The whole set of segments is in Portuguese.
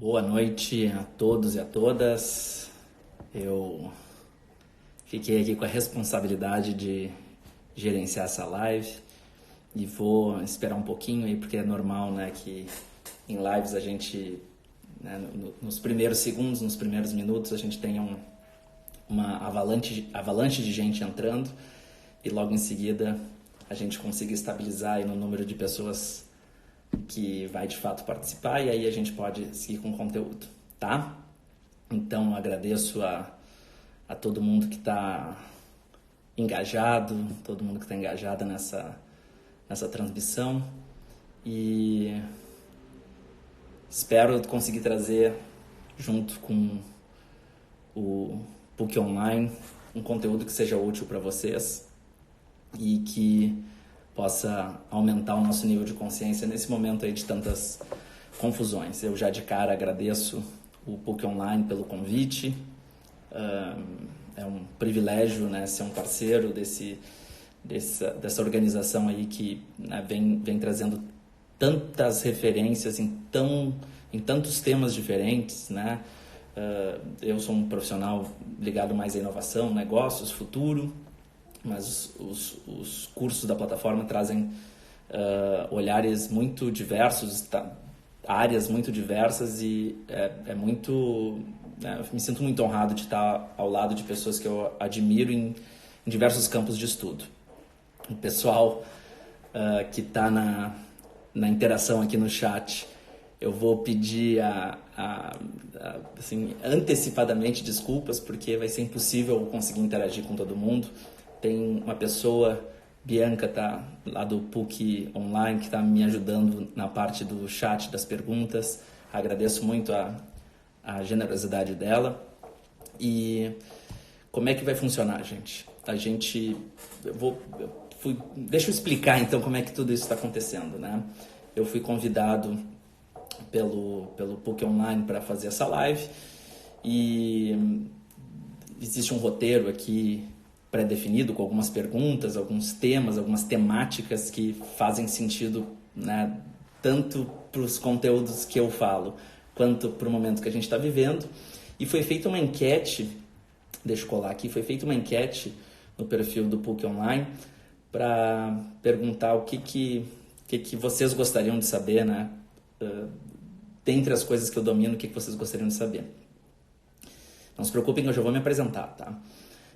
Boa noite a todos e a todas. Eu fiquei aqui com a responsabilidade de gerenciar essa live e vou esperar um pouquinho aí, porque é normal, né, que em lives a gente, né, nos primeiros segundos, nos primeiros minutos, a gente tenha uma avalanche de gente entrando e logo em seguida a gente consiga estabilizar aí no número de pessoas que vai de fato participar, e aí a gente pode seguir com o conteúdo, tá? Então agradeço a todo mundo que está engajado, todo mundo que está engajado nessa transmissão, e espero conseguir trazer junto com o PUC Online um conteúdo que seja útil para vocês e que possa aumentar o nosso nível de consciência nesse momento aí de tantas confusões. Eu já de cara agradeço o PUC Online pelo convite. É um privilégio, né, ser um parceiro dessa organização aí que, né, vem trazendo tantas referências em tantos temas diferentes, né? Eu sou um profissional ligado mais à inovação, negócios, futuro, mas os cursos da plataforma trazem olhares muito diversos, áreas muito diversas, e é muito... eu me sinto muito honrado de estar ao lado de pessoas que eu admiro em diversos campos de estudo. O pessoal que está na interação aqui no chat, eu vou pedir assim, antecipadamente desculpas, porque vai ser impossível conseguir interagir com todo mundo. Tem uma pessoa, Bianca, tá lá do PUC Online, que está me ajudando na parte do chat das perguntas. Agradeço muito a generosidade dela. E como é que vai funcionar, gente? Deixa eu explicar então como é que tudo isso está acontecendo, né? Eu fui convidado pelo PUC Online para fazer essa live, e existe um roteiro aqui pré-definido com algumas perguntas, alguns temas, algumas temáticas que fazem sentido, né, tanto para os conteúdos que eu falo quanto para o momento que a gente está vivendo. E foi feita uma enquete, deixa eu colar aqui, foi feita uma enquete no perfil do PUC Online para perguntar o que vocês gostariam de saber, né? Dentre as coisas que eu domino, o que vocês gostariam de saber. Não se preocupem que eu já vou me apresentar, tá?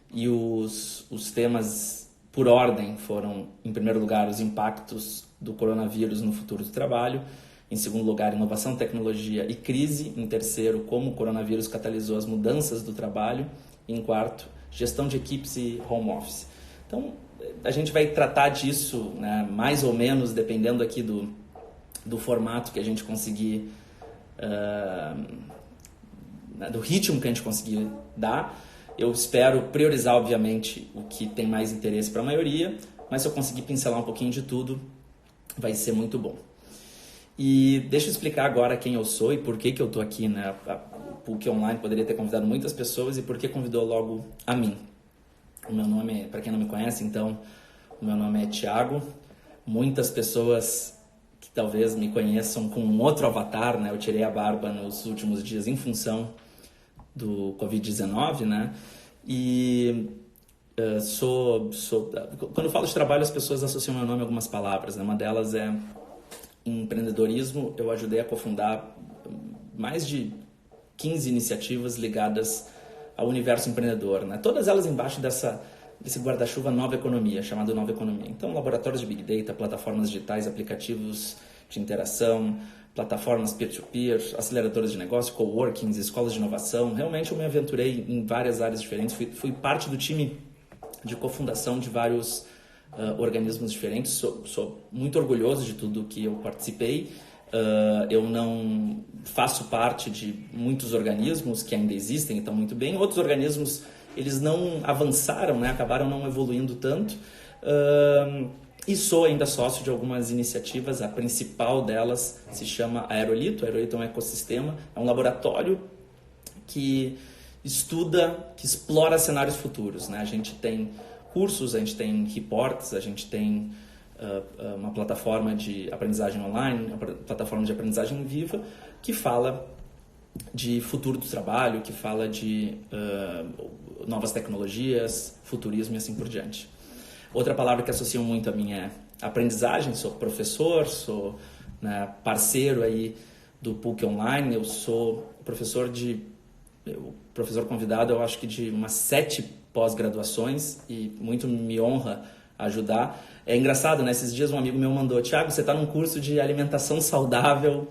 E os temas por ordem foram, em primeiro lugar, os impactos do coronavírus no futuro do trabalho; em segundo lugar, inovação, tecnologia e crise; em terceiro, como o coronavírus catalisou as mudanças do trabalho; e em quarto, gestão de equipes e home office. Então, a gente vai tratar disso, né, mais ou menos, dependendo aqui do formato que a gente conseguir, do ritmo que a gente conseguir dar. Eu espero priorizar, obviamente, o que tem mais interesse para a maioria, mas se eu conseguir pincelar um pouquinho de tudo, vai ser muito bom. E deixa eu explicar agora quem eu sou e por que eu estou aqui, né? O PUC Online poderia ter convidado muitas pessoas, e por que convidou logo a mim? O meu nome, para quem não me conhece, então, o meu nome é Thiago. Muitas pessoas que talvez me conheçam com um outro avatar, né? Eu tirei a barba nos últimos dias em função do Covid-19, né? E quando eu falo de trabalho, as pessoas associam meu nome a algumas palavras, né? Uma delas é empreendedorismo. Eu ajudei a cofundar mais de 15 iniciativas ligadas ao universo empreendedor, né? Todas elas embaixo desse guarda-chuva Nova Economia, chamado Nova Economia. Então, laboratórios de Big Data, plataformas digitais, aplicativos de interação, plataformas peer-to-peer, aceleradoras de negócio, coworkings, escolas de inovação. Realmente eu me aventurei em várias áreas diferentes. Fui parte do time de cofundação de vários organismos diferentes. Sou muito orgulhoso de tudo que eu participei. Eu não faço parte de muitos organismos que ainda existem e estão muito bem. Outros organismos, eles não avançaram, né? Acabaram não evoluindo tanto. E sou ainda sócio de algumas iniciativas. A principal delas se chama Aerolito. A Aerolito é um ecossistema, é um laboratório que estuda, que explora cenários futuros, né? A gente tem cursos, a gente tem reports, a gente tem uma plataforma de aprendizagem online, uma plataforma de aprendizagem viva, que fala de futuro do trabalho, que fala de novas tecnologias, futurismo e assim por diante. Outra palavra que associam muito a mim é aprendizagem. Sou professor, sou, né, parceiro aí do PUC Online. Eu sou professor convidado, eu acho que de umas 7 pós-graduações, e muito me honra ajudar. É engraçado, né? Esses dias um amigo meu mandou: Thiago, você está num curso de alimentação saudável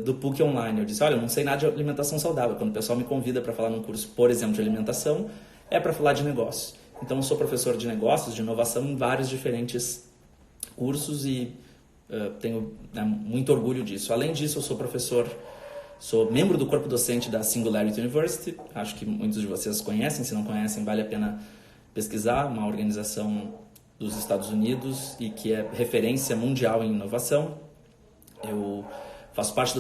do PUC Online. Eu disse: olha, eu não sei nada de alimentação saudável. Quando o pessoal me convida para falar num curso, por exemplo, de alimentação, é para falar de negócios. Então, eu sou professor de negócios, de inovação em vários diferentes cursos e tenho, né, muito orgulho disso. Além disso, eu sou professor, sou membro do corpo docente da Singularity University. Acho que muitos de vocês conhecem. Se não conhecem, vale a pena pesquisar. Uma organização dos Estados Unidos e que é referência mundial em inovação. Eu faço parte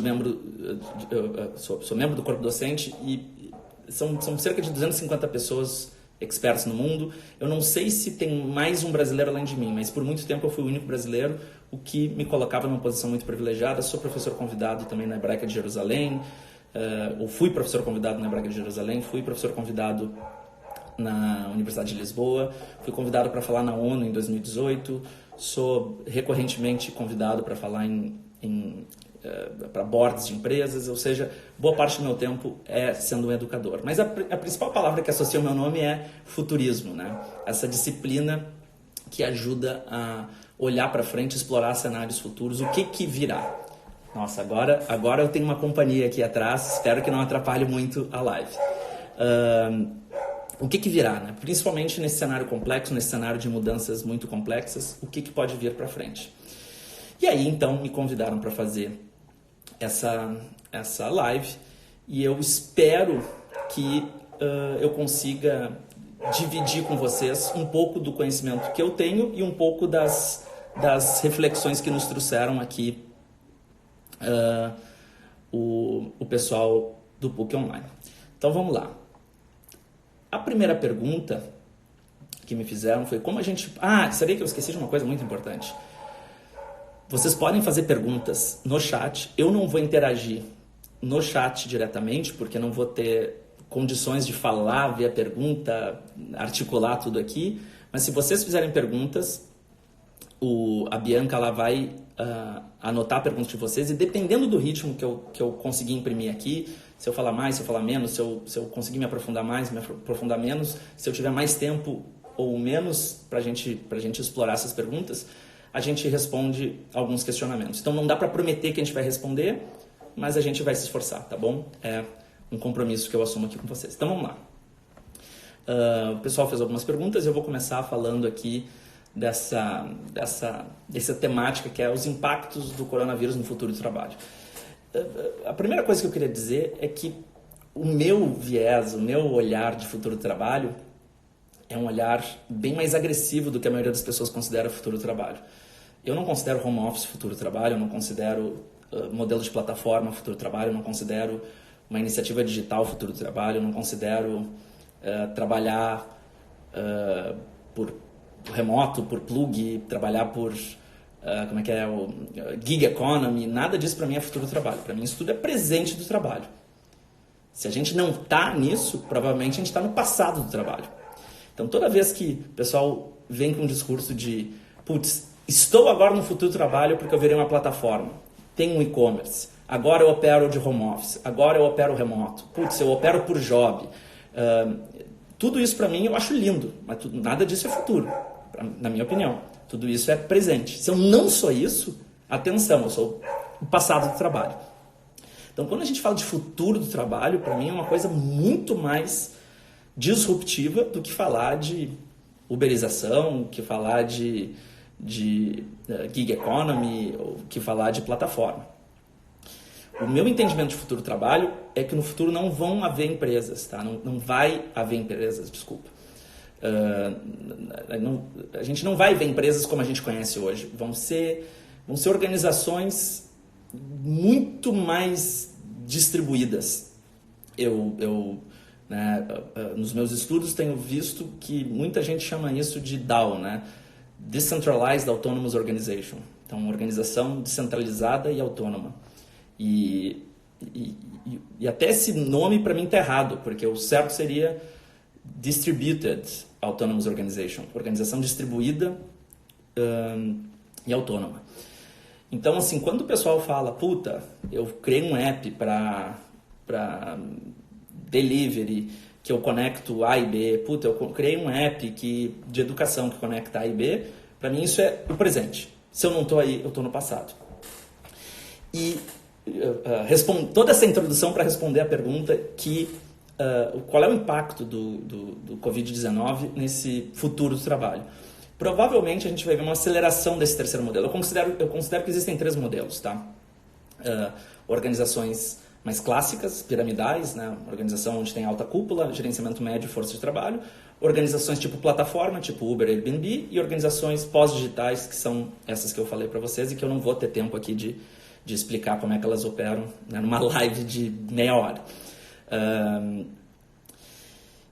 sou membro do corpo docente e são cerca de 250 pessoas experts no mundo. Eu não sei se tem mais um brasileiro além de mim, mas por muito tempo eu fui o único brasileiro, o que me colocava numa posição muito privilegiada. Sou professor convidado também na Hebraica de Jerusalém, ou fui professor convidado na Hebraica de Jerusalém, fui professor convidado na Universidade de Lisboa, fui convidado para falar na ONU em 2018, sou recorrentemente convidado para falar para boards de empresas, ou seja, boa parte do meu tempo é sendo um educador. Mas a principal palavra que associa o meu nome é futurismo, né? Essa disciplina que ajuda a olhar para frente, explorar cenários futuros, o que virá. Nossa, agora eu tenho uma companhia aqui atrás, espero que não atrapalhe muito a live. O que virá, né? Principalmente nesse cenário complexo, nesse cenário de mudanças muito complexas, o que pode vir para frente. E aí, então, me convidaram para fazer essa live e eu espero que eu consiga dividir com vocês um pouco do conhecimento que eu tenho e um pouco das reflexões que nos trouxeram aqui o pessoal do PUC Online. Então, vamos lá. A primeira pergunta que me fizeram foi como a gente... sabia que eu esqueci de uma coisa muito importante. Vocês podem fazer perguntas no chat. Eu não vou interagir no chat diretamente, porque não vou ter condições de falar, ver a pergunta, articular tudo aqui. Mas se vocês fizerem perguntas, a Bianca lá vai anotar a pergunta de vocês. E dependendo do ritmo que eu conseguir imprimir aqui, se eu falar mais, se eu falar menos, se eu conseguir me aprofundar mais, me aprofundar menos, se eu tiver mais tempo ou menos para a gente explorar essas perguntas, a gente responde alguns questionamentos. Então não dá para prometer que a gente vai responder, mas a gente vai se esforçar, tá bom? É um compromisso que eu assumo aqui com vocês. Então vamos lá. O pessoal fez algumas perguntas e eu vou começar falando aqui dessa temática que é os impactos do coronavírus no futuro do trabalho. A primeira coisa que eu queria dizer é que o meu viés, o meu olhar de futuro do trabalho é um olhar bem mais agressivo do que a maioria das pessoas considera futuro do trabalho. Eu não considero home office futuro do trabalho, eu não considero modelo de plataforma futuro do trabalho, eu não considero uma iniciativa digital futuro do trabalho, eu não considero trabalhar por remoto, por plug, trabalhar por gig economy, nada disso para mim é futuro do trabalho. Para mim isso tudo é presente do trabalho. Se a gente não está nisso, provavelmente a gente está no passado do trabalho. Então toda vez que o pessoal vem com um discurso de estou agora no futuro do trabalho porque eu virei uma plataforma, tenho um e-commerce, agora eu opero de home office, agora eu opero remoto, eu opero por job. Tudo isso para mim eu acho lindo, mas nada disso é futuro, na minha opinião. Tudo isso é presente. Se eu não sou isso, atenção, eu sou o passado do trabalho. Então quando a gente fala de futuro do trabalho, para mim é uma coisa muito mais disruptiva do que falar de uberização, que falar de gig economy, ou que falar de plataforma. O meu entendimento de futuro do trabalho é que no futuro não vão haver empresas, tá? Não vai haver empresas, desculpa. A gente não vai ver empresas como a gente conhece hoje. Vão ser organizações muito mais distribuídas. Nos meus estudos tenho visto que muita gente chama isso de DAO, né? Decentralized Autonomous Organization. Então, uma organização descentralizada e autônoma. E E até esse nome para mim está errado, porque o certo seria Distributed Autonomous Organization, organização distribuída e autônoma. Então, assim, quando o pessoal fala, puta, eu criei um app para delivery, que eu conecto A e B, puta, eu criei um app de educação que conecta A e B, para mim isso é o presente. Se eu não estou aí, eu estou no passado. E toda essa introdução para responder a pergunta qual é o impacto do Covid-19 nesse futuro do trabalho. Provavelmente a gente vai ver uma aceleração desse terceiro modelo. Eu considero que existem 3 modelos, tá? Organizações mais clássicas, piramidais, né? Organização onde tem alta cúpula, gerenciamento médio, força de trabalho. Organizações tipo plataforma, tipo Uber, Airbnb, e organizações pós-digitais, que são essas que eu falei para vocês e que eu não vou ter tempo aqui de explicar como é que elas operam, né, numa live de meia hora.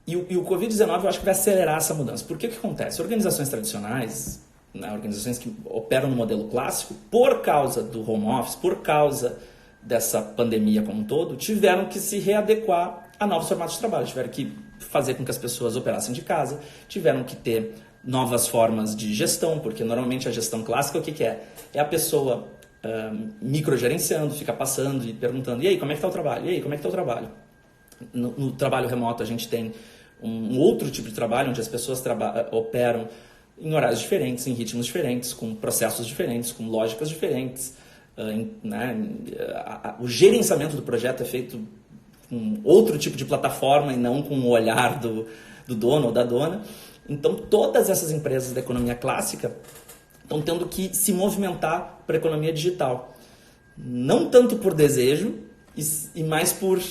E o Covid-19 eu acho que vai acelerar essa mudança. Por que acontece? Organizações tradicionais, né, organizações que operam no modelo clássico, por causa do home office, por causa dessa pandemia como um todo, tiveram que se readequar a novos formatos de trabalho, tiveram que fazer com que as pessoas operassem de casa, tiveram que ter novas formas de gestão, porque normalmente a gestão clássica o que é? É a pessoa microgerenciando, fica passando e perguntando, e aí, como é que está o trabalho? E aí, como é que está o trabalho? No trabalho remoto a gente tem um outro tipo de trabalho, onde as pessoas operam em horários diferentes, em ritmos diferentes, com processos diferentes, com lógicas diferentes. Né? O gerenciamento do projeto é feito com outro tipo de plataforma e não com o olhar do dono ou da dona. Então, todas essas empresas da economia clássica estão tendo que se movimentar para a economia digital. Não tanto por desejo, e mais por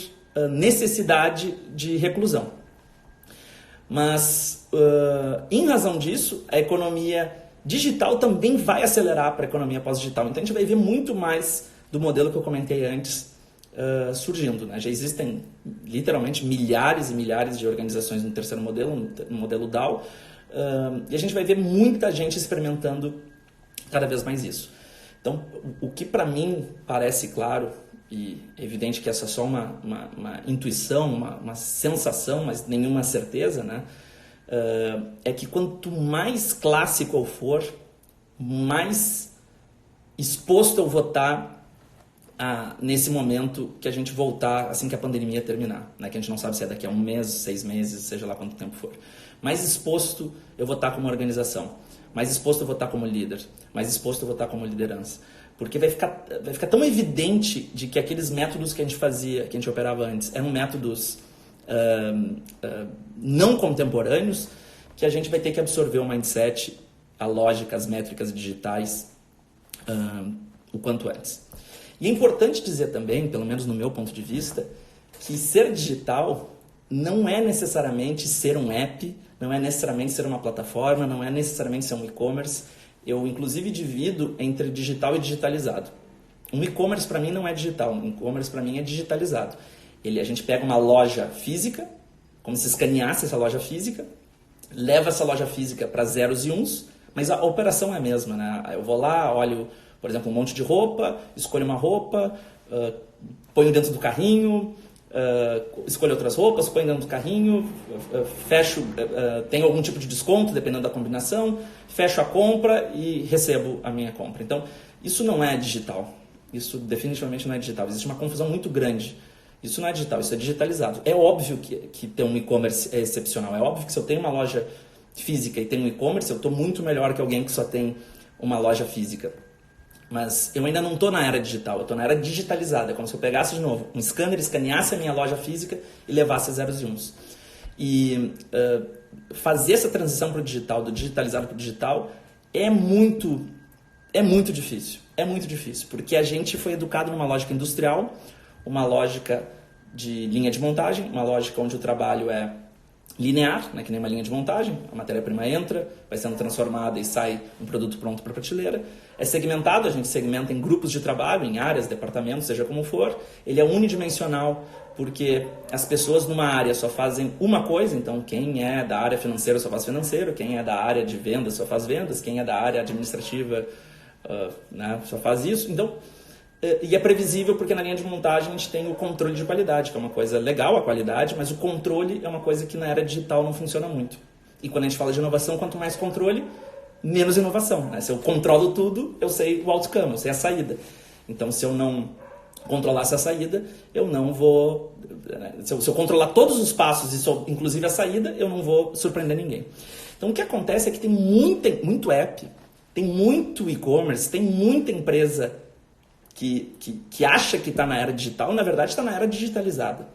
necessidade de reclusão. Mas, em razão disso, a economia digital também vai acelerar para a economia pós-digital. Então, a gente vai ver muito mais do modelo que eu comentei antes surgindo. Né? Já existem, literalmente, milhares e milhares de organizações no terceiro modelo, no modelo DAO, e a gente vai ver muita gente experimentando cada vez mais isso. Então, o que para mim parece claro, e é evidente que essa é só uma intuição, uma sensação, mas nenhuma certeza, né? É que quanto mais clássico eu for, mais exposto eu vou estar nesse momento que a gente voltar, assim que a pandemia terminar, né? Que a gente não sabe se é daqui a 1 mês, 6 meses, seja lá quanto tempo for. Mais exposto eu vou estar como organização, mais exposto eu vou estar como líder, mais exposto eu vou estar como liderança. Porque vai ficar tão evidente de que aqueles métodos que a gente fazia, que a gente operava antes, eram métodos não contemporâneos, que a gente vai ter que absorver o mindset, a lógica, as métricas digitais o quanto antes. E é importante dizer também, pelo menos no meu ponto de vista, que ser digital não é necessariamente ser um app, não é necessariamente ser uma plataforma, não é necessariamente ser um e-commerce. Eu, inclusive, divido entre digital e digitalizado. Um e-commerce, para mim, não é digital. Um e-commerce, para mim, é digitalizado. A gente pega uma loja física, como se escaneasse essa loja física, leva essa loja física para zeros e uns, mas a operação é a mesma. Né? Eu vou lá, olho, por exemplo, um monte de roupa, escolho uma roupa, ponho dentro do carrinho, escolho outras roupas, ponho dentro do carrinho, fecho, tenho algum tipo de desconto, dependendo da combinação, fecho a compra e recebo a minha compra. Então, isso não é digital. Isso definitivamente não é digital. Existe uma confusão muito grande. Isso não é digital, isso é digitalizado. É óbvio que ter um e-commerce é excepcional. É óbvio que se eu tenho uma loja física e tenho um e-commerce, eu estou muito melhor que alguém que só tem uma loja física. Mas eu ainda não estou na era digital, eu estou na era digitalizada. É como se eu pegasse de novo um scanner, escaneasse a minha loja física e levasse a zeros e uns. E fazer essa transição para o digital, do digitalizado para o digital, é muito difícil. É muito difícil, porque a gente foi educado numa lógica industrial, uma lógica de linha de montagem, uma lógica onde o trabalho é linear, né, que nem uma linha de montagem, a matéria-prima entra, vai sendo transformada e sai um produto pronto para a prateleira. É segmentado, a gente segmenta em grupos de trabalho, em áreas, departamentos, seja como for. Ele é unidimensional porque as pessoas numa área só fazem uma coisa, então quem é da área financeira só faz financeiro, quem é da área de vendas só faz vendas, quem é da área administrativa né, só faz isso. Então, E é previsível porque na linha de montagem a gente tem o controle de qualidade, que é uma coisa legal, a qualidade, mas o controle é uma coisa que na era digital não funciona muito. E quando a gente fala de inovação, quanto mais controle, menos inovação, né? Se eu controlo tudo, eu sei o outcome, eu sei a saída. Então, se eu não controlar essa saída, eu não vou... Se eu controlar todos os passos, inclusive a saída, eu não vou surpreender ninguém. Então, o que acontece é que tem muito app, tem muito e-commerce, tem muita empresa que acha que está na era digital, na verdade está na era digitalizada,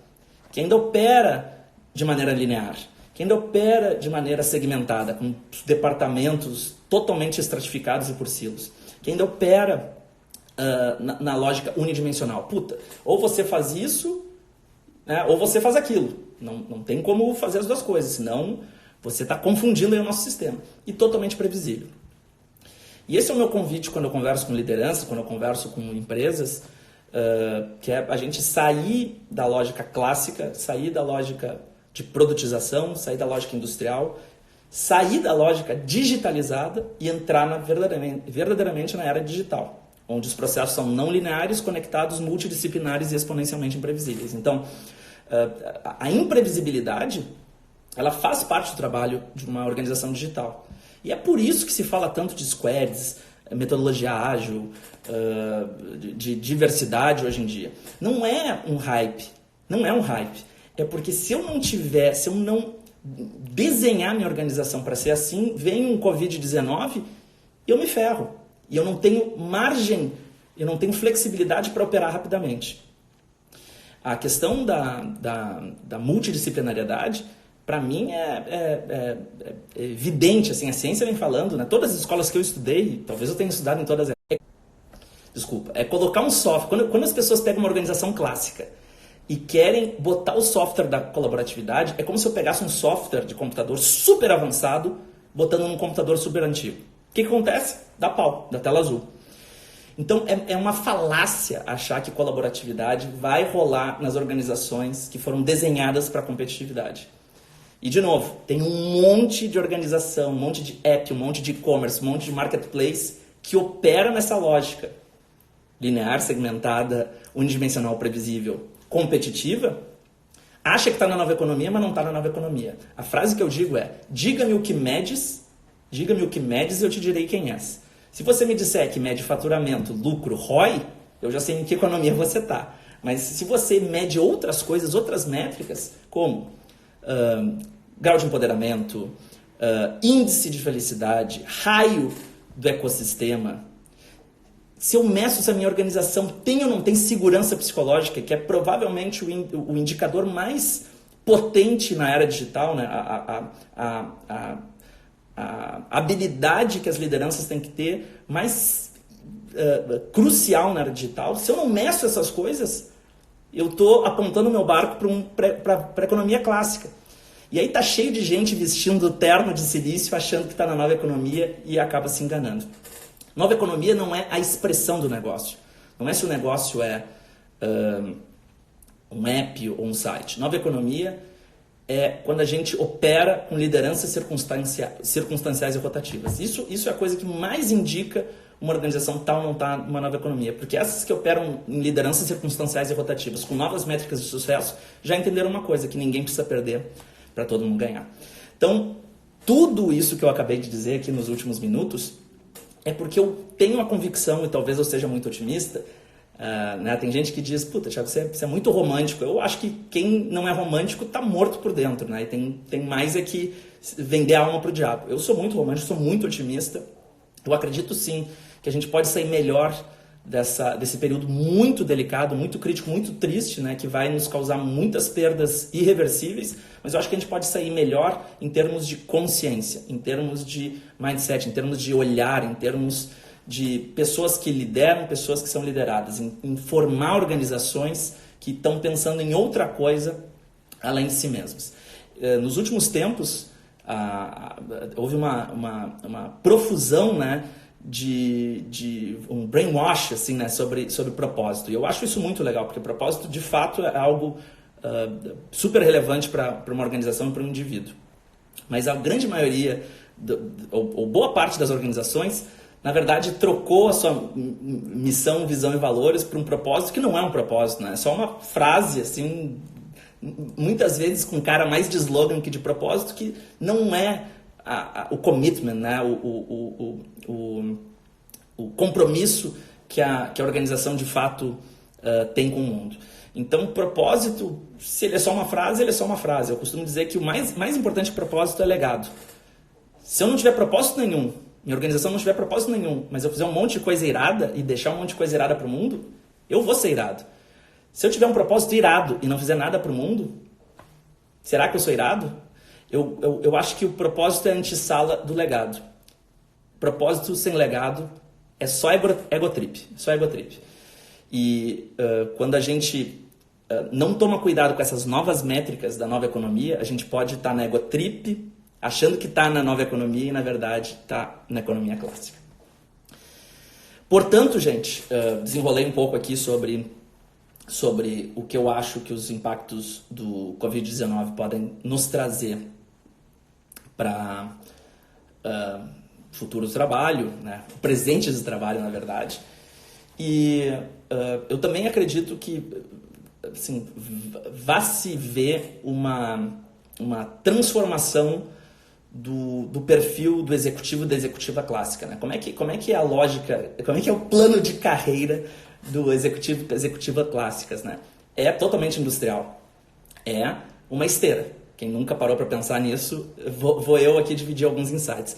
que ainda opera de maneira linear, que ainda opera de maneira segmentada, com departamentos totalmente estratificados e por silos, que ainda opera na lógica unidimensional. Puta, ou você faz isso, né, ou você faz aquilo. Não tem como fazer as duas coisas, senão você está confundindo aí o nosso sistema. E totalmente previsível. E esse é o meu convite quando eu converso com liderança, quando eu converso com empresas, que é a gente sair da lógica clássica, sair da lógica de produtização, sair da lógica industrial, sair da lógica digitalizada e entrar verdadeiramente na era digital, onde os processos são não lineares, conectados, multidisciplinares e exponencialmente imprevisíveis. Então, a imprevisibilidade, ela faz parte do trabalho de uma organização digital. E é por isso que se fala tanto de squads, metodologia ágil, de diversidade hoje em dia. Não é um hype. Não é um hype. É porque se eu não desenhar minha organização para ser assim, vem um Covid-19 e eu me ferro. E eu não tenho margem, eu não tenho flexibilidade para operar rapidamente. A questão da multidisciplinariedade, para mim, é evidente. Assim, a ciência vem falando, né? Todas as escolas que eu estudei, talvez eu tenha estudado em todas as... Desculpa, é colocar um software. Quando as pessoas pegam uma organização clássica e querem botar o software da colaboratividade, é como se eu pegasse um software de computador super avançado, botando num computador super antigo. O que acontece? Dá pau, dá tela azul. Então, é uma falácia achar que colaboratividade vai rolar nas organizações que foram desenhadas para competitividade. E, de novo, tem um monte de organização, um monte de app, um monte de e-commerce, um monte de marketplace que opera nessa lógica linear, segmentada, unidimensional, previsível, competitiva, acha que está na nova economia, mas não está na nova economia. A frase que eu digo é: diga-me o que medes e eu te direi quem és. Se você me disser que mede faturamento, lucro, ROI, eu já sei em que economia você está. Mas se você mede outras coisas, outras métricas, como grau de empoderamento, índice de felicidade, raio do ecossistema, se eu meço se a minha organização tem ou não tem segurança psicológica, que é provavelmente o indicador mais potente na era digital, né? A habilidade que as lideranças têm que ter mais crucial na era digital. Se eu não meço essas coisas, eu estou apontando o meu barco para a economia clássica. E aí tá cheio de gente vestindo terno de silício, achando que está na nova economia e acaba se enganando. Nova economia não é a expressão do negócio. Não é se o negócio é um app ou um site. Nova economia é quando a gente opera com lideranças circunstanciais e rotativas. Isso é a coisa que mais indica uma organização tal ou não está numa nova economia. Porque essas que operam em lideranças circunstanciais e rotativas, com novas métricas de sucesso, já entenderam uma coisa, que ninguém precisa perder para todo mundo ganhar. Então, tudo isso que eu acabei de dizer aqui nos últimos minutos é porque eu tenho a convicção, e talvez eu seja muito otimista, né? Tem gente que diz: puta, Thiago, você é muito romântico. Eu acho que quem não é romântico está morto por dentro, né? E tem mais é que vender a alma para o diabo. Eu sou muito romântico, sou muito otimista. Eu acredito sim que a gente pode sair melhor desse período muito delicado, muito crítico, muito triste, né? Que vai nos causar muitas perdas irreversíveis, mas eu acho que a gente pode sair melhor em termos de consciência, em termos de mindset, em termos de olhar, em termos de pessoas que lideram, pessoas que são lideradas, em formar organizações que estão pensando em outra coisa além de si mesmas. Nos últimos tempos, houve uma profusão, né, de um brainwash assim, né, sobre propósito. E eu acho isso muito legal, porque propósito, de fato, é algo super relevante para uma organização e para um indivíduo. Mas a grande maioria, ou boa parte das organizações, na verdade, trocou a sua missão, visão e valores por um propósito que não é um propósito, né? É só uma frase, assim, muitas vezes com cara mais de slogan que de propósito, que não é o commitment, né? O compromisso que a organização de fato tem com o mundo. Então, propósito, se ele é só uma frase, ele é só uma frase. Eu costumo dizer que o mais importante propósito é legado. Se eu não tiver propósito nenhum, minha organização não tiver propósito nenhum, mas eu fizer um monte de coisa irada e deixar um monte de coisa irada para o mundo, eu vou ser irado. Se eu tiver um propósito irado e não fizer nada para o mundo, será que eu sou irado? Eu acho que o propósito é a antessala do legado. Propósito sem legado é só egotrip. Só egotrip. E quando a gente não toma cuidado com essas novas métricas da nova economia, a gente pode estar na egotrip, achando que está na nova economia e, na verdade, está na economia clássica. Portanto, gente, desenrolei um pouco aqui sobre o que eu acho que os impactos do Covid-19 podem nos trazer para futuro do trabalho, né? Presentes do trabalho, na verdade. E eu também acredito que assim, vai se ver uma transformação do perfil do executivo e da executiva clássica, né? Como é que é a lógica, como é que é o plano de carreira do executivo e executiva clássicas, né? É totalmente industrial. É uma esteira. Quem nunca parou para pensar nisso, vou eu aqui dividir alguns insights.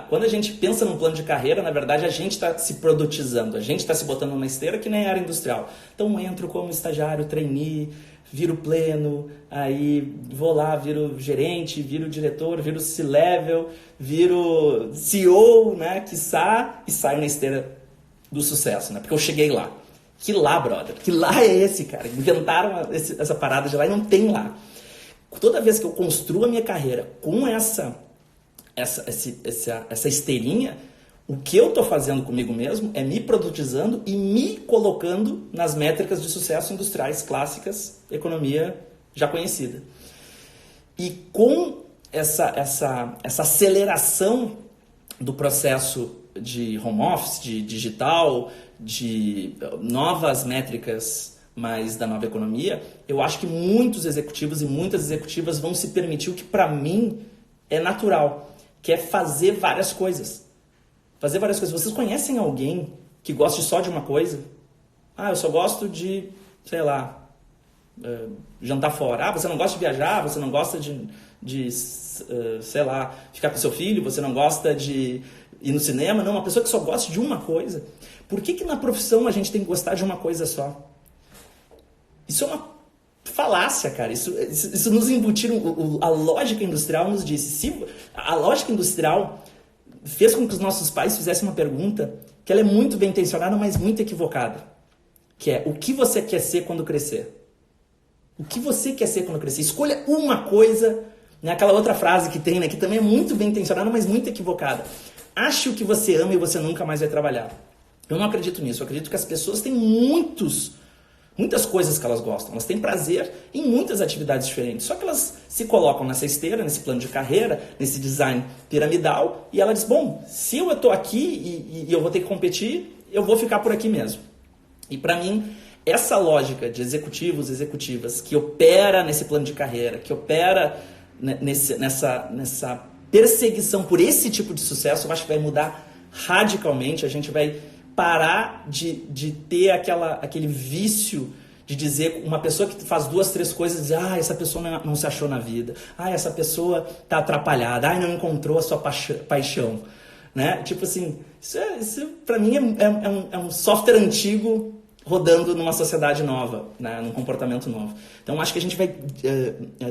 Quando a gente pensa num plano de carreira, na verdade a gente está se produtizando, a gente está se botando numa esteira que nem era industrial. Então entro como estagiário, trainee, viro pleno, aí vou lá, viro gerente, viro diretor, viro C-level, viro CEO, né, quiçá, e saio na esteira do sucesso, né, porque eu cheguei lá. Que lá, brother, que lá é esse, cara? Inventaram essa parada de lá e não tem lá. Toda vez que eu construo a minha carreira com essa esteirinha, o que eu estou fazendo comigo mesmo é me produtizando e me colocando nas métricas de sucesso industriais clássicas, economia já conhecida. E com essa aceleração do processo de home office, de digital, de novas métricas mais da nova economia, eu acho que muitos executivos e muitas executivas vão se permitir o que para mim é natural, que é fazer várias coisas. Fazer várias coisas. Vocês conhecem alguém que goste só de uma coisa? Eu só gosto de, sei lá, jantar fora. Você não gosta de viajar, você não gosta de sei lá, ficar com seu filho, você não gosta de ir no cinema. Não, uma pessoa que só gosta de uma coisa. Por que na profissão a gente tem que gostar de uma coisa só? Isso é uma falácia, cara. Isso nos embutiram. A lógica industrial nos disse. A lógica industrial fez com que os nossos pais fizessem uma pergunta que ela é muito bem intencionada, mas muito equivocada. Que é, o que você quer ser quando crescer? O que você quer ser quando crescer? Escolha uma coisa, né? Aquela outra frase que tem, né? Que também é muito bem intencionada, mas muito equivocada. Ache o que você ama e você nunca mais vai trabalhar. Eu não acredito nisso. Eu acredito que as pessoas têm muitas coisas que elas gostam. Elas têm prazer em muitas atividades diferentes. Só que elas se colocam nessa esteira, nesse plano de carreira, nesse design piramidal, e ela diz, bom, se eu estou aqui e eu vou ter que competir, eu vou ficar por aqui mesmo. E para mim, essa lógica de executivos e executivas que opera nesse plano de carreira, que opera nessa perseguição por esse tipo de sucesso, eu acho que vai mudar radicalmente. A gente vai parar de ter aquele vício de dizer, uma pessoa que faz 2, 3 coisas e diz, essa pessoa não se achou na vida, essa pessoa está atrapalhada, não encontrou a sua paixão, né? Tipo assim, isso para mim é um software antigo rodando numa sociedade nova, né? Num comportamento novo. Então acho que a gente vai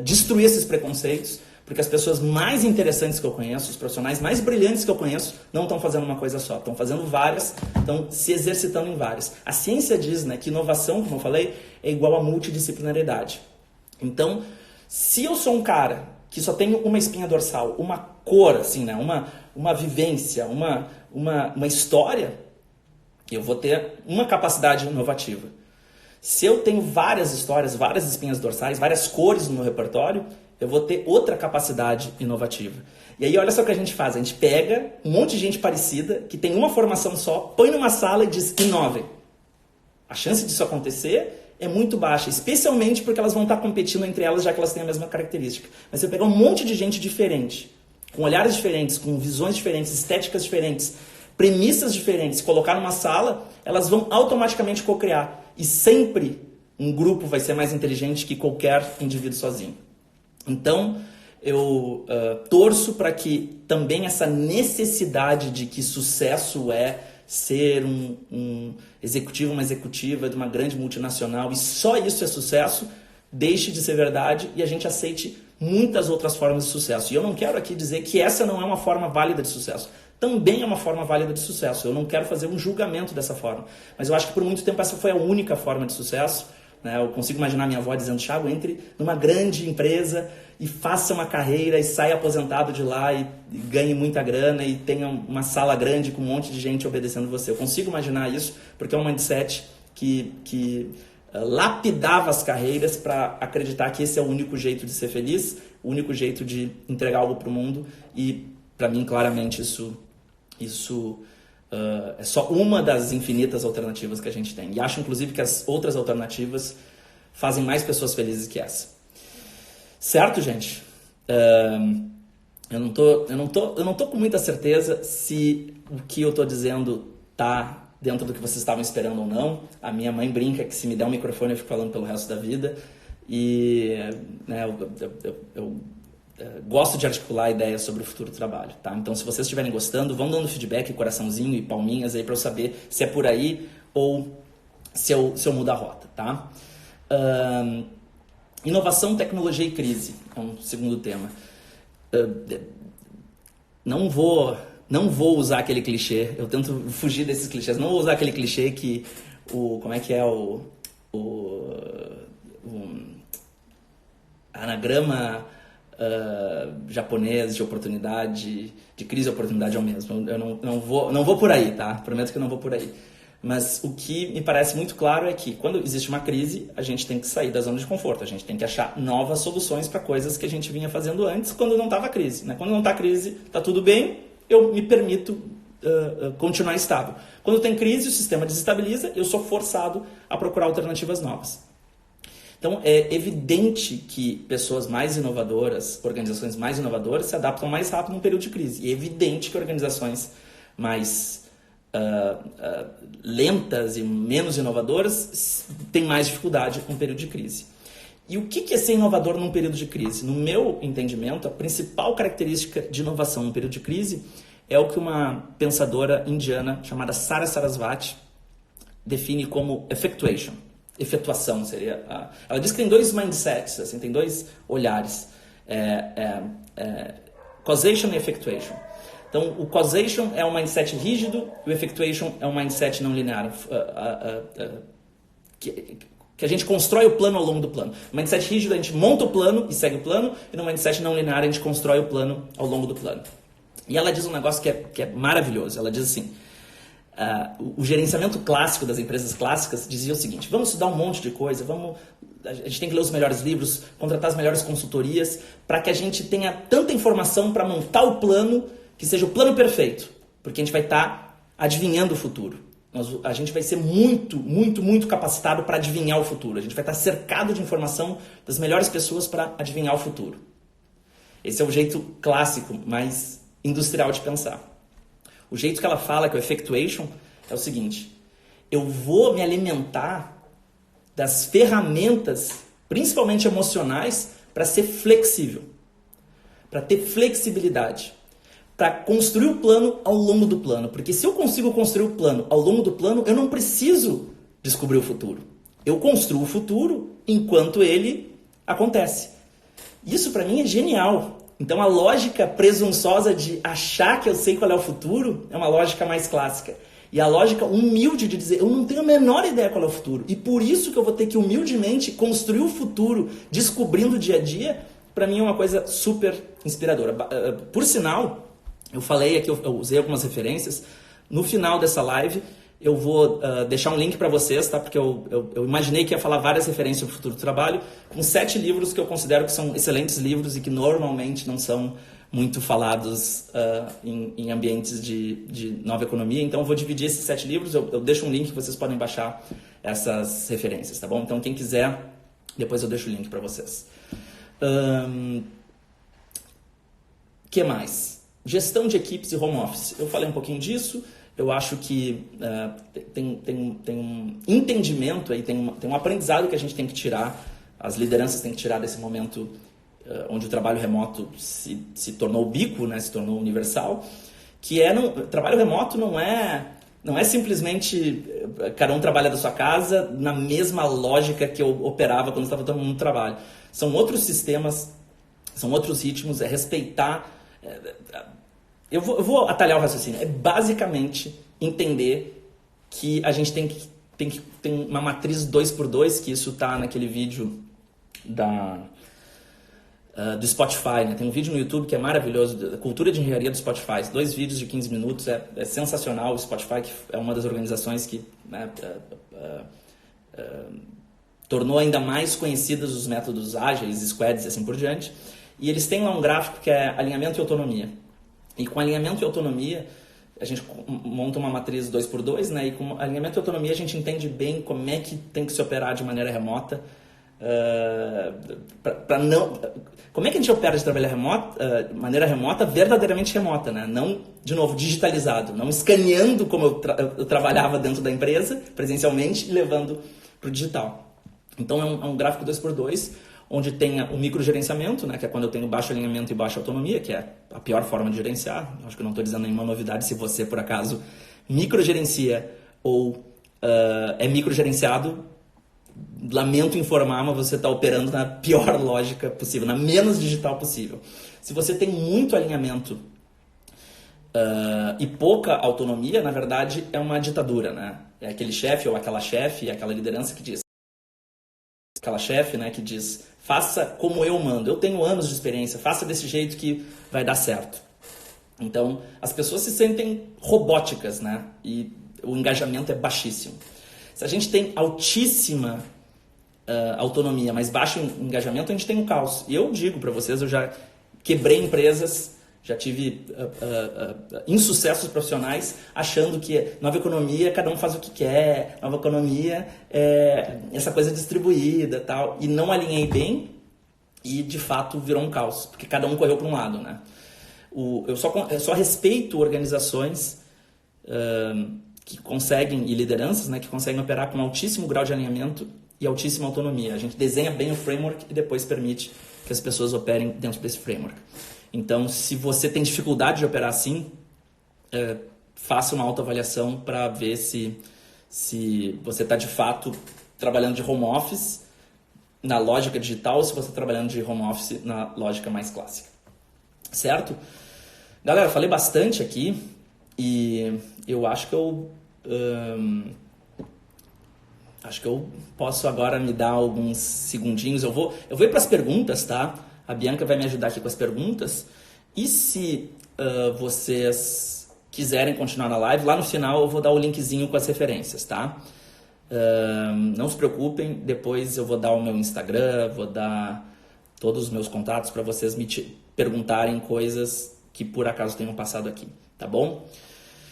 destruir esses preconceitos, porque as pessoas mais interessantes que eu conheço, os profissionais mais brilhantes que eu conheço, não estão fazendo uma coisa só, estão fazendo várias, estão se exercitando em várias. A ciência diz, né, que inovação, como eu falei, é igual a multidisciplinaridade. Então, se eu sou um cara que só tenho uma espinha dorsal, uma cor, assim, né, uma vivência, uma história, eu vou ter uma capacidade inovativa. Se eu tenho várias histórias, várias espinhas dorsais, várias cores no meu repertório, eu vou ter outra capacidade inovativa. E aí olha só o que a gente faz, a gente pega um monte de gente parecida, que tem uma formação só, põe numa sala e diz, inovem. A chance disso acontecer é muito baixa, especialmente porque elas vão estar competindo entre elas, já que elas têm a mesma característica. Mas você pegar um monte de gente diferente, com olhares diferentes, com visões diferentes, estéticas diferentes, premissas diferentes, colocar numa sala, elas vão automaticamente co-criar. E sempre um grupo vai ser mais inteligente que qualquer indivíduo sozinho. Então, eu torço para que também essa necessidade de que sucesso é ser um executivo, uma executiva de uma grande multinacional e só isso é sucesso, deixe de ser verdade e a gente aceite muitas outras formas de sucesso. E eu não quero aqui dizer que essa não é uma forma válida de sucesso. Também é uma forma válida de sucesso. Eu não quero fazer um julgamento dessa forma. Mas eu acho que por muito tempo essa foi a única forma de sucesso. Eu consigo imaginar minha avó dizendo, Thiago, entre numa grande empresa e faça uma carreira e saia aposentado de lá e ganhe muita grana e tenha uma sala grande com um monte de gente obedecendo você. Eu consigo imaginar isso porque é um mindset que lapidava as carreiras para acreditar que esse é o único jeito de ser feliz, o único jeito de entregar algo para o mundo e, para mim, claramente, isso é só uma das infinitas alternativas que a gente tem. E acho, inclusive, que as outras alternativas fazem mais pessoas felizes que essa. Certo, gente? Eu não tô com muita certeza se o que eu tô dizendo tá dentro do que vocês estavam esperando ou não. A minha mãe brinca que se me der um microfone eu fico falando pelo resto da vida. E eu gosto de articular ideias sobre o futuro do trabalho, tá? Então, se vocês estiverem gostando, vão dando feedback, coraçãozinho e palminhas aí para eu saber se é por aí ou se eu mudo a rota, tá? Inovação, tecnologia e crise é um segundo tema. Não vou usar aquele clichê, eu tento fugir desses clichês, não vou usar aquele clichê que como é que é o anagrama japonês de oportunidade, de crise e oportunidade é o mesmo. Eu não vou por aí, tá? Prometo que eu não vou por aí. Mas o que me parece muito claro é que quando existe uma crise, a gente tem que sair da zona de conforto. A gente tem que achar novas soluções para coisas que a gente vinha fazendo antes quando não estava crise, né? Quando não está crise, está tudo bem, eu me permito continuar estável. Quando tem crise, o sistema desestabiliza, eu sou forçado a procurar alternativas novas. Então, é evidente que pessoas mais inovadoras, organizações mais inovadoras, se adaptam mais rápido num período de crise. E é evidente que organizações mais lentas e menos inovadoras têm mais dificuldade num período de crise. E o que é ser inovador num período de crise? No meu entendimento, a principal característica de inovação num período de crise é o que uma pensadora indiana chamada Sara Sarasvati define como effectuation. Efetuação seria... Ela diz que tem dois mindsets, assim, tem dois olhares. Causation e effectuation. Então, o causation é um mindset rígido e o effectuation é um mindset não linear. Que a gente constrói o plano ao longo do plano. No mindset rígido, a gente monta o plano e segue o plano, e no mindset não linear, a gente constrói o plano ao longo do plano. E ela diz um negócio que é maravilhoso. Ela diz assim... o gerenciamento clássico das empresas clássicas dizia o seguinte: vamos estudar um monte de coisa, a gente tem que ler os melhores livros, contratar as melhores consultorias, para que a gente tenha tanta informação para montar o plano que seja o plano perfeito, porque a gente vai estar adivinhando o futuro. A gente vai ser muito, muito, muito capacitado para adivinhar o futuro. A gente vai estar cercado de informação das melhores pessoas para adivinhar o futuro. Esse é o jeito clássico, mais industrial de pensar. O jeito que ela fala, que é o effectuation, é o seguinte: eu vou me alimentar das ferramentas, principalmente emocionais, para ser flexível, para ter flexibilidade, para construir o plano ao longo do plano. Porque se eu consigo construir o plano ao longo do plano, eu não preciso descobrir o futuro. Eu construo o futuro enquanto ele acontece. Isso para mim é genial. Então a lógica presunçosa de achar que eu sei qual é o futuro é uma lógica mais clássica. E a lógica humilde de dizer, eu não tenho a menor ideia qual é o futuro. E por isso que eu vou ter que humildemente construir o futuro, descobrindo o dia a dia, para mim é uma coisa super inspiradora. Por sinal, eu falei aqui, eu usei algumas referências. No final dessa live, Eu vou deixar um link para vocês, tá? Porque eu imaginei que ia falar várias referências sobre o futuro do trabalho, com 7 livros que eu considero que são excelentes livros e que normalmente não são muito falados em ambientes de nova economia. Então eu vou dividir esses 7 livros, eu deixo um link que vocês podem baixar essas referências, tá bom? Então quem quiser, depois eu deixo o link para vocês. Que mais? Gestão de equipes e home office. Eu falei um pouquinho disso. Eu acho que tem um entendimento aí, tem um aprendizado que a gente tem que tirar, as lideranças têm que tirar desse momento onde o trabalho remoto se tornou ubiquo, né, se tornou universal, que trabalho remoto não é simplesmente cada um trabalha da sua casa na mesma lógica que eu operava quando estava todo mundo no trabalho. São outros sistemas, são outros ritmos, é respeitar... Eu vou atalhar o raciocínio. É basicamente entender que a gente tem uma matriz 2x2, que isso está naquele vídeo do Spotify, né? Tem um vídeo no YouTube que é maravilhoso, da cultura de engenharia do Spotify. 2 vídeos de 15 minutos, é sensacional. O Spotify, que é uma das organizações que tornou ainda mais conhecidas os métodos ágeis, squads e assim por diante. E eles têm lá um gráfico que é alinhamento e autonomia. E com alinhamento e autonomia, a gente monta uma matriz 2x2, né? E com alinhamento e autonomia a gente entende bem como é que tem que se operar de maneira remota. Como é que a gente opera de trabalhar de maneira remota, verdadeiramente remota, né? Não, de novo, digitalizado, não escaneando como eu trabalhava dentro da empresa, presencialmente, e levando para o digital. Então é um gráfico 2x2, onde tem o microgerenciamento, né, que é quando eu tenho baixo alinhamento e baixa autonomia, que é a pior forma de gerenciar. Acho que eu não estou dizendo nenhuma novidade se você, por acaso, microgerencia ou é microgerenciado. Lamento informar, mas você está operando na pior lógica possível, na menos digital possível. Se você tem muito alinhamento e pouca autonomia, na verdade, é uma ditadura, né? É aquele chefe ou aquela chefe, aquela liderança que diz... Aquela chefe, né, que diz, faça como eu mando, eu tenho anos de experiência, faça desse jeito que vai dar certo. Então, as pessoas se sentem robóticas, né, e o engajamento é baixíssimo. Se a gente tem altíssima autonomia, mas baixo engajamento, a gente tem um caos. E eu digo para vocês, eu já quebrei empresas, já tive insucessos profissionais achando que nova economia, cada um faz o que quer, nova economia é essa coisa distribuída e tal. E não alinhei bem e, de fato, virou um caos, porque cada um correu para um lado, né? Eu só respeito organizações que conseguem, e lideranças, né, que conseguem operar com altíssimo grau de alinhamento e altíssima autonomia. A gente desenha bem o framework e depois permite que as pessoas operem dentro desse framework. Então, se você tem dificuldade de operar assim, faça uma autoavaliação para ver se você está de fato trabalhando de home office na lógica digital ou se você está trabalhando de home office na lógica mais clássica. Certo? Galera, falei bastante aqui e eu acho que eu posso agora me dar alguns segundinhos. Eu vou ir para as perguntas, tá? A Bianca vai me ajudar aqui com as perguntas. E se vocês quiserem continuar na live, lá no final eu vou dar o linkzinho com as referências, tá? Não se preocupem, depois eu vou dar o meu Instagram, vou dar todos os meus contatos para vocês me perguntarem coisas que por acaso tenham passado aqui, tá bom?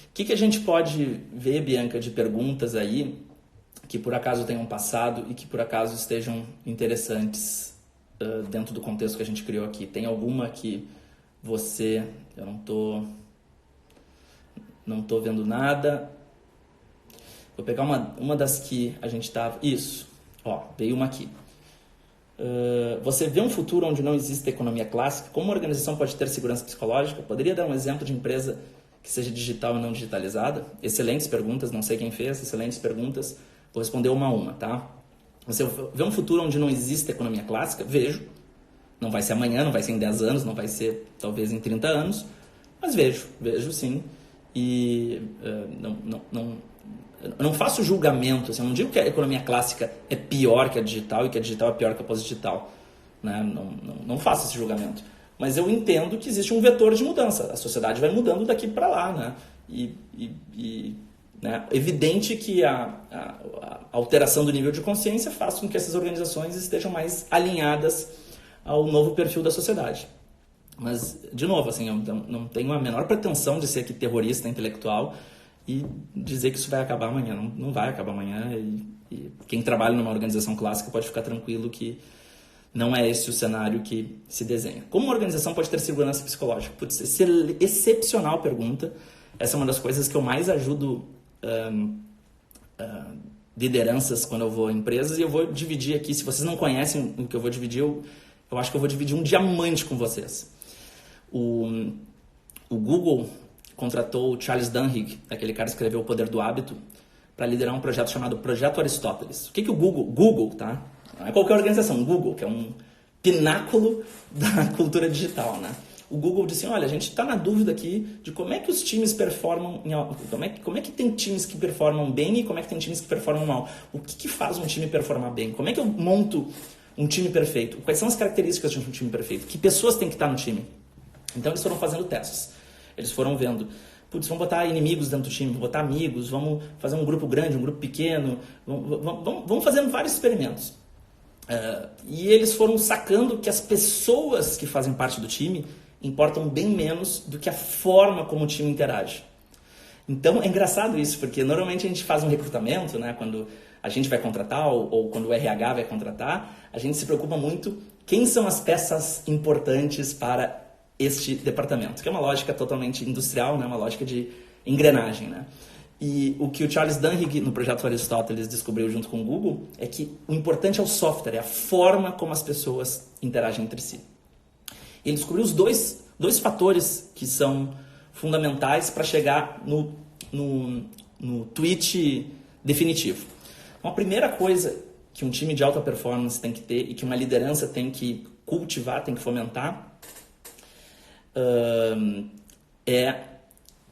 O que a gente pode ver, Bianca, de perguntas aí que por acaso tenham passado e que por acaso estejam interessantes dentro do contexto que a gente criou aqui? Tem alguma que você... Eu não tô vendo nada. Vou pegar uma das que a gente estava... Isso, ó, veio uma aqui. Você vê um futuro onde não existe economia clássica? Como uma organização pode ter segurança psicológica? Poderia dar um exemplo de empresa que seja digital e não digitalizada? Excelentes perguntas, não sei quem fez, excelentes perguntas. Vou responder uma a uma, tá? Você vê um futuro onde não existe economia clássica? Vejo. Não vai ser amanhã, não vai ser em 10 anos, não vai ser talvez em 30 anos, mas vejo sim. E não faço julgamento, assim, eu não digo que a economia clássica é pior que a digital e que a digital é pior que a pós-digital, né? Não faço esse julgamento. Mas eu entendo que existe um vetor de mudança. A sociedade vai mudando daqui para lá, né? E né? Evidente que a alteração do nível de consciência faz com que essas organizações estejam mais alinhadas ao novo perfil da sociedade. Mas, de novo, assim, eu não tenho a menor pretensão de ser aqui terrorista intelectual e dizer que isso vai acabar amanhã. Não vai acabar amanhã e quem trabalha numa organização clássica pode ficar tranquilo que não é esse o cenário que se desenha. Como uma organização pode ter segurança psicológica? Putz, excepcional pergunta. Essa é uma das coisas que eu mais ajudo lideranças quando eu vou em empresas, e eu vou dividir aqui. Se vocês não conhecem o que eu vou dividir, eu acho que eu vou dividir um diamante com vocês. O Google contratou o Charles Duhigg, aquele cara que escreveu O Poder do Hábito, para liderar um projeto chamado Projeto Aristóteles. O que o Google, tá? Não é qualquer organização, o Google, que é um pináculo da cultura digital, né? O Google disse, olha, a gente está na dúvida aqui de como é que os times performam, como é que tem times que performam bem e como é que tem times que performam mal. O que faz um time performar bem? Como é que eu monto um time perfeito? Quais são as características de um time perfeito? Que pessoas têm que estar no time? Então eles foram fazendo testes. Eles foram vendo, putz, vamos botar inimigos dentro do time, vamos botar amigos, vamos fazer um grupo grande, um grupo pequeno, vamos fazendo vários experimentos. E eles foram sacando que as pessoas que fazem parte do time importam bem menos do que a forma como o time interage. Então é engraçado isso, porque normalmente a gente faz um recrutamento, né, quando a gente vai contratar ou quando o RH vai contratar, a gente se preocupa muito quem são as peças importantes para este departamento, que é uma lógica totalmente industrial, né, uma lógica de engrenagem, né? E o que o Charles Duhigg, no projeto Aristóteles, descobriu junto com o Google é que o importante é o software, é a forma como as pessoas interagem entre si. Ele descobriu os dois fatores que são fundamentais para chegar no tweet definitivo. Então, a primeira coisa que um time de alta performance tem que ter e que uma liderança tem que cultivar, tem que fomentar, é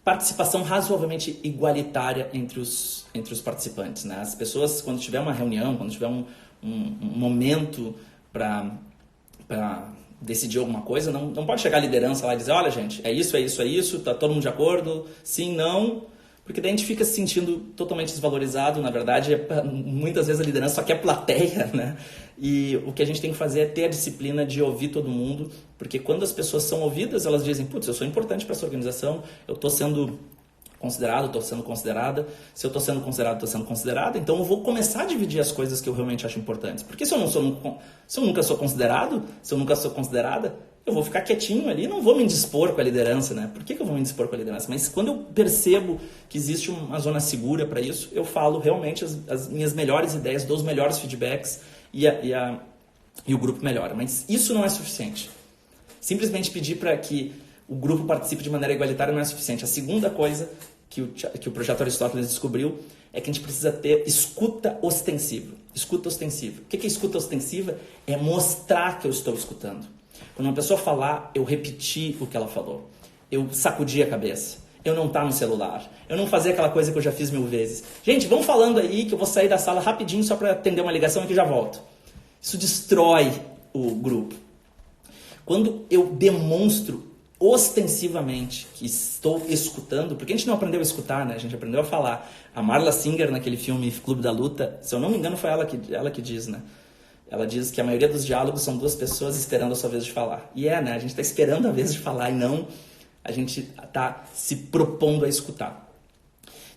participação razoavelmente igualitária entre os participantes, né? As pessoas, quando tiver uma reunião, quando tiver um momento para decidir alguma coisa, não pode chegar a liderança lá e dizer, olha gente, é isso, tá todo mundo de acordo, sim, não, porque daí a gente fica se sentindo totalmente desvalorizado. Na verdade, muitas vezes a liderança só quer plateia, né? E o que a gente tem que fazer é ter a disciplina de ouvir todo mundo, porque quando as pessoas são ouvidas, elas dizem, putz, eu sou importante para essa organização, eu estou sendo considerado, estou sendo considerada, se eu estou sendo considerado, estou sendo considerada, então eu vou começar a dividir as coisas que eu realmente acho importantes. Porque se eu nunca sou considerado, se eu nunca sou considerada, eu vou ficar quietinho ali, não vou me indispor com a liderança, né? Por que eu vou me indispor com a liderança? Mas quando eu percebo que existe uma zona segura para isso, eu falo realmente as minhas melhores ideias, dou os melhores feedbacks e o grupo melhora. Mas isso não é suficiente. Simplesmente pedir para que o grupo participe de maneira igualitária não é suficiente. A segunda coisa que o projeto Aristóteles descobriu é que a gente precisa ter escuta ostensiva. Escuta ostensiva. O que é escuta ostensiva? É mostrar que eu estou escutando. Quando uma pessoa falar, eu repetir o que ela falou. Eu sacudir a cabeça. Eu não estar no celular. Eu não fazer aquela coisa que eu já fiz 1000 vezes. Gente, vão falando aí que eu vou sair da sala rapidinho só para atender uma ligação e que já volto. Isso destrói o grupo. Quando eu demonstro ostensivamente que estou escutando, porque a gente não aprendeu a escutar, né? A gente aprendeu a falar. A Marla Singer, naquele filme Clube da Luta, se eu não me engano foi ela que diz, né? Ela diz que a maioria dos diálogos são duas pessoas esperando a sua vez de falar. E né? A gente está esperando a vez de falar e não a gente está se propondo a escutar.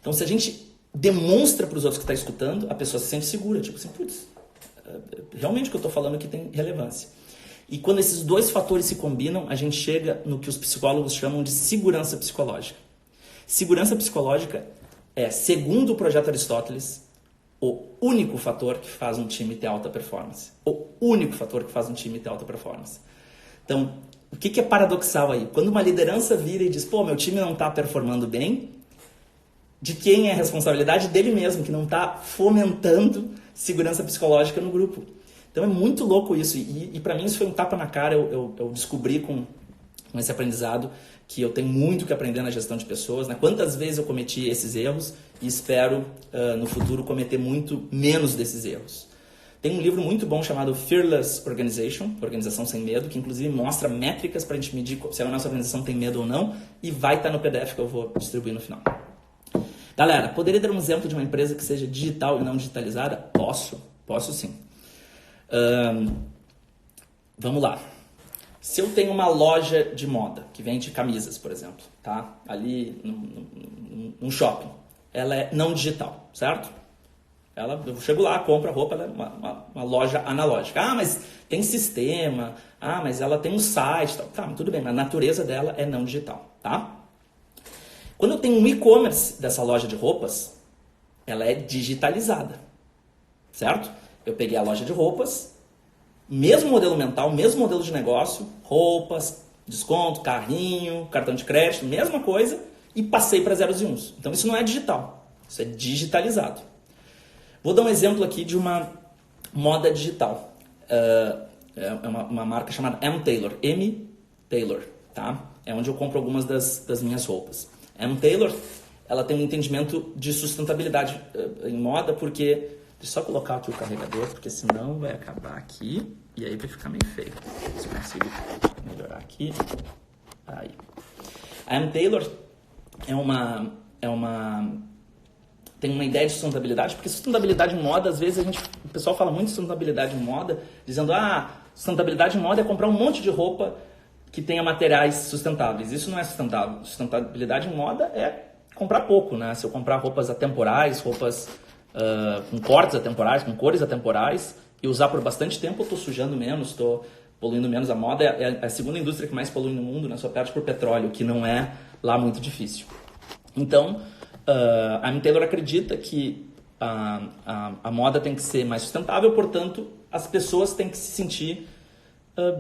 Então, se a gente demonstra para os outros que está escutando, a pessoa se sente segura. Tipo assim, putz, realmente o que eu estou falando aqui tem relevância. E quando esses dois fatores se combinam, a gente chega no que os psicólogos chamam de segurança psicológica. Segurança psicológica é, segundo o projeto Aristóteles, o único fator que faz um time ter alta performance. O único fator que faz um time ter alta performance. Então, o que é paradoxal aí? Quando uma liderança vira e diz, pô, meu time não está performando bem, de quem é a responsabilidade? Dele mesmo, que não está fomentando segurança psicológica no grupo. Então é muito louco isso. E para mim isso foi um tapa na cara. Eu descobri com esse aprendizado que eu tenho muito que aprender na gestão de pessoas, né? Quantas vezes eu cometi esses erros e espero no futuro cometer muito menos desses erros. Tem um livro muito bom chamado Fearless Organization, Organização Sem Medo, que inclusive mostra métricas para a gente medir se a nossa organização tem medo ou não, e vai estar no PDF que eu vou distribuir no final. Galera, poderia dar um exemplo de uma empresa que seja digital e não digitalizada? Posso sim. Vamos lá. Se eu tenho uma loja de moda que vende camisas, por exemplo, tá? Ali num shopping, ela é não digital, certo? Eu chego lá, compro a roupa, ela é uma loja analógica. Ah, mas tem sistema. Ah, mas ela tem um site. Tal. Tá, tudo bem, mas a natureza dela é não digital, tá? Quando eu tenho um e-commerce dessa loja de roupas, ela é digitalizada, certo? Eu peguei a loja de roupas, mesmo modelo mental, mesmo modelo de negócio, roupas, desconto, carrinho, cartão de crédito, mesma coisa, e passei para zeros e uns. Então isso não é digital, isso é digitalizado. Vou dar um exemplo aqui de uma moda digital. É uma marca chamada M. Taylor, tá? É onde eu compro algumas das minhas roupas. M. Taylor, ela tem um entendimento de sustentabilidade em moda, porque... Deixa eu só colocar aqui o carregador, porque senão vai acabar aqui e aí vai ficar meio feio. Se eu consigo melhorar aqui. Aí. A M. Taylor tem uma ideia de sustentabilidade, porque sustentabilidade em moda, às vezes o pessoal fala muito de sustentabilidade em moda, dizendo, sustentabilidade em moda é comprar um monte de roupa que tenha materiais sustentáveis. Isso não é sustentável. Sustentabilidade em moda é comprar pouco, né? Se eu comprar roupas atemporais, roupas com cortes atemporais, com cores atemporais, e usar por bastante tempo, eu estou sujando menos, estou poluindo menos. A moda é a segunda indústria que mais polui no mundo, né? Só perde por petróleo, que não é lá muito difícil. Então, a M. Taylor acredita que a moda tem que ser mais sustentável, portanto, as pessoas têm que se sentir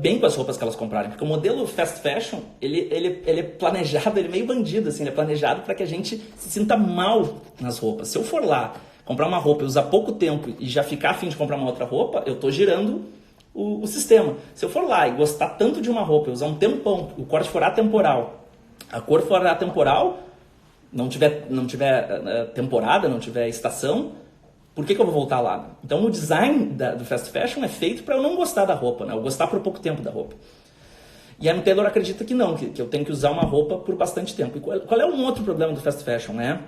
bem com as roupas que elas comprarem. Porque o modelo fast fashion, ele é planejado, ele é meio bandido, assim, ele é planejado para que a gente se sinta mal nas roupas. Se eu for lá comprar uma roupa e usar pouco tempo e já ficar a fim de comprar uma outra roupa, eu estou girando o sistema. Se eu for lá e gostar tanto de uma roupa e usar um tempão, o corte for atemporal, a cor for atemporal, não tiver temporada, não tiver estação, por que eu vou voltar lá? Então o design do fast fashion é feito para eu não gostar da roupa, né? Eu gostar por pouco tempo da roupa. E a M. Taylor acredita que não, que eu tenho que usar uma roupa por bastante tempo. E qual é um outro problema do fast fashion? Né?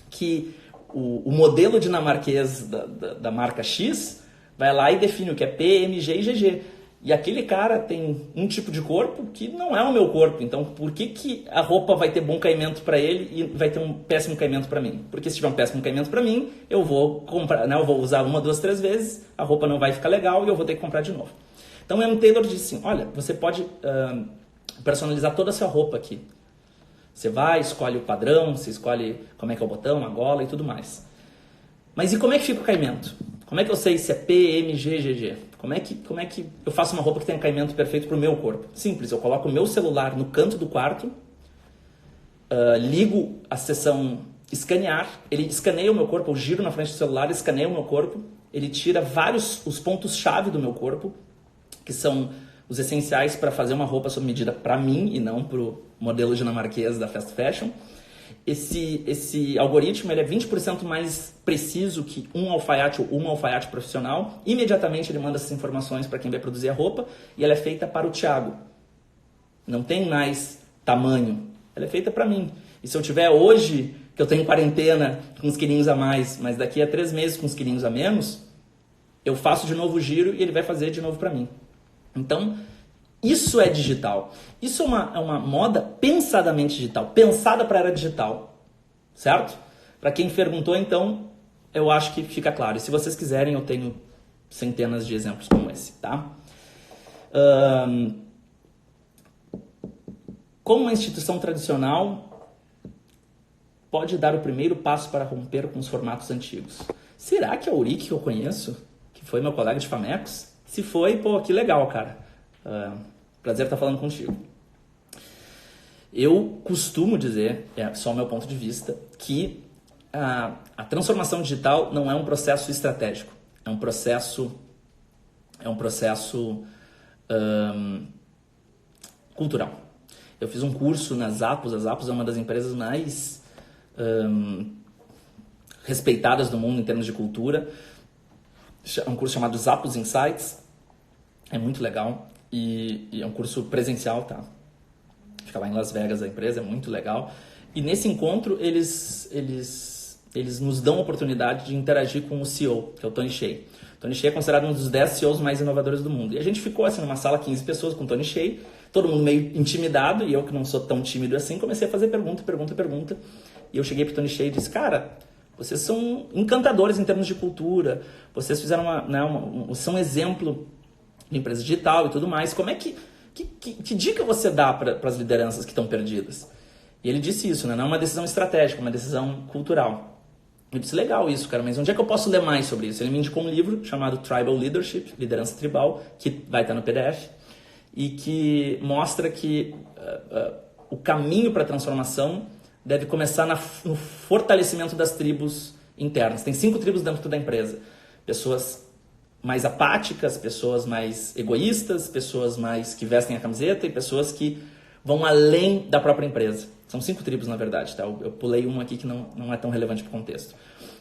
Que o modelo dinamarquês da marca X vai lá e define o que é P, M, G e GG. E aquele cara tem um tipo de corpo que não é o meu corpo. Então, por que a roupa vai ter bom caimento para ele e vai ter um péssimo caimento para mim? Porque se tiver um péssimo caimento para mim, eu vou comprar, né? Eu vou usar 1, 2, 3 vezes, a roupa não vai ficar legal e eu vou ter que comprar de novo. Então, M. Taylor disse assim, olha, você pode personalizar toda a sua roupa aqui. Você vai, escolhe o padrão, você escolhe como é que é o botão, a gola e tudo mais. Mas e como é que fica o caimento? Como é que eu sei se é P, M, G, GG? Como é que eu faço uma roupa que tenha caimento perfeito para o meu corpo? Simples, eu coloco o meu celular no canto do quarto, ligo a seção escanear, ele escaneia o meu corpo, eu giro na frente do celular, escaneia o meu corpo, ele tira os pontos-chave do meu corpo, que são os essenciais para fazer uma roupa sob medida para mim e não para o modelo dinamarquês da fast fashion. Esse algoritmo ele é 20% mais preciso que um alfaiate ou uma alfaiate profissional. Imediatamente ele manda essas informações para quem vai produzir a roupa e ela é feita para o Thiago. Não tem mais tamanho. Ela é feita para mim. E se eu tiver hoje, que eu tenho quarentena com uns quilinhos a mais, mas daqui a 3 meses com uns quilinhos a menos, eu faço de novo o giro e ele vai fazer de novo para mim. Então, isso é digital. Isso é uma moda pensadamente digital, pensada para a era digital, certo? Para quem perguntou, então, eu acho que fica claro. E se vocês quiserem, eu tenho centenas de exemplos como esse, tá? Como uma instituição tradicional pode dar o primeiro passo para romper com os formatos antigos? Será que é o Uric que eu conheço, que foi meu colega de Famecos? Se foi, pô, que legal, cara. Prazer estar falando contigo. Eu costumo dizer, é só o meu ponto de vista, que a transformação digital não é um processo estratégico. É um processo cultural. Eu fiz um curso na Zappos. A Zappos é uma das empresas mais respeitadas do mundo em termos de cultura. É um curso chamado Zappos Insights. É muito legal e é um curso presencial, tá? Fica lá em Las Vegas a empresa, é muito legal. E nesse encontro eles eles nos dão a oportunidade de interagir com o CEO, que é o Tony Hsieh. Tony Hsieh é considerado um dos 10 CEOs mais inovadores do mundo. E a gente ficou assim numa sala, 15 pessoas com o Tony Hsieh, todo mundo meio intimidado, e eu que não sou tão tímido assim, comecei a fazer pergunta. E eu cheguei pro Tony Hsieh e disse, cara, vocês são encantadores em termos de cultura, vocês fizeram são um exemplo de empresa digital e tudo mais. Como é que dica você dá para as lideranças que estão perdidas? E ele disse isso, né? Não é uma decisão estratégica, é uma decisão cultural. Eu disse, legal isso, cara, mas onde é que eu posso ler mais sobre isso? Ele me indicou um livro chamado Tribal Leadership, Liderança Tribal, que vai estar no PDF, e que mostra que o caminho para a transformação deve começar no fortalecimento das tribos internas. Tem 5 tribos dentro da empresa. Pessoas mais apáticas, pessoas mais egoístas, pessoas mais que vestem a camiseta e pessoas que vão além da própria empresa. São 5 tribos, na verdade, tá? Eu pulei uma aqui que não é tão relevante para o contexto.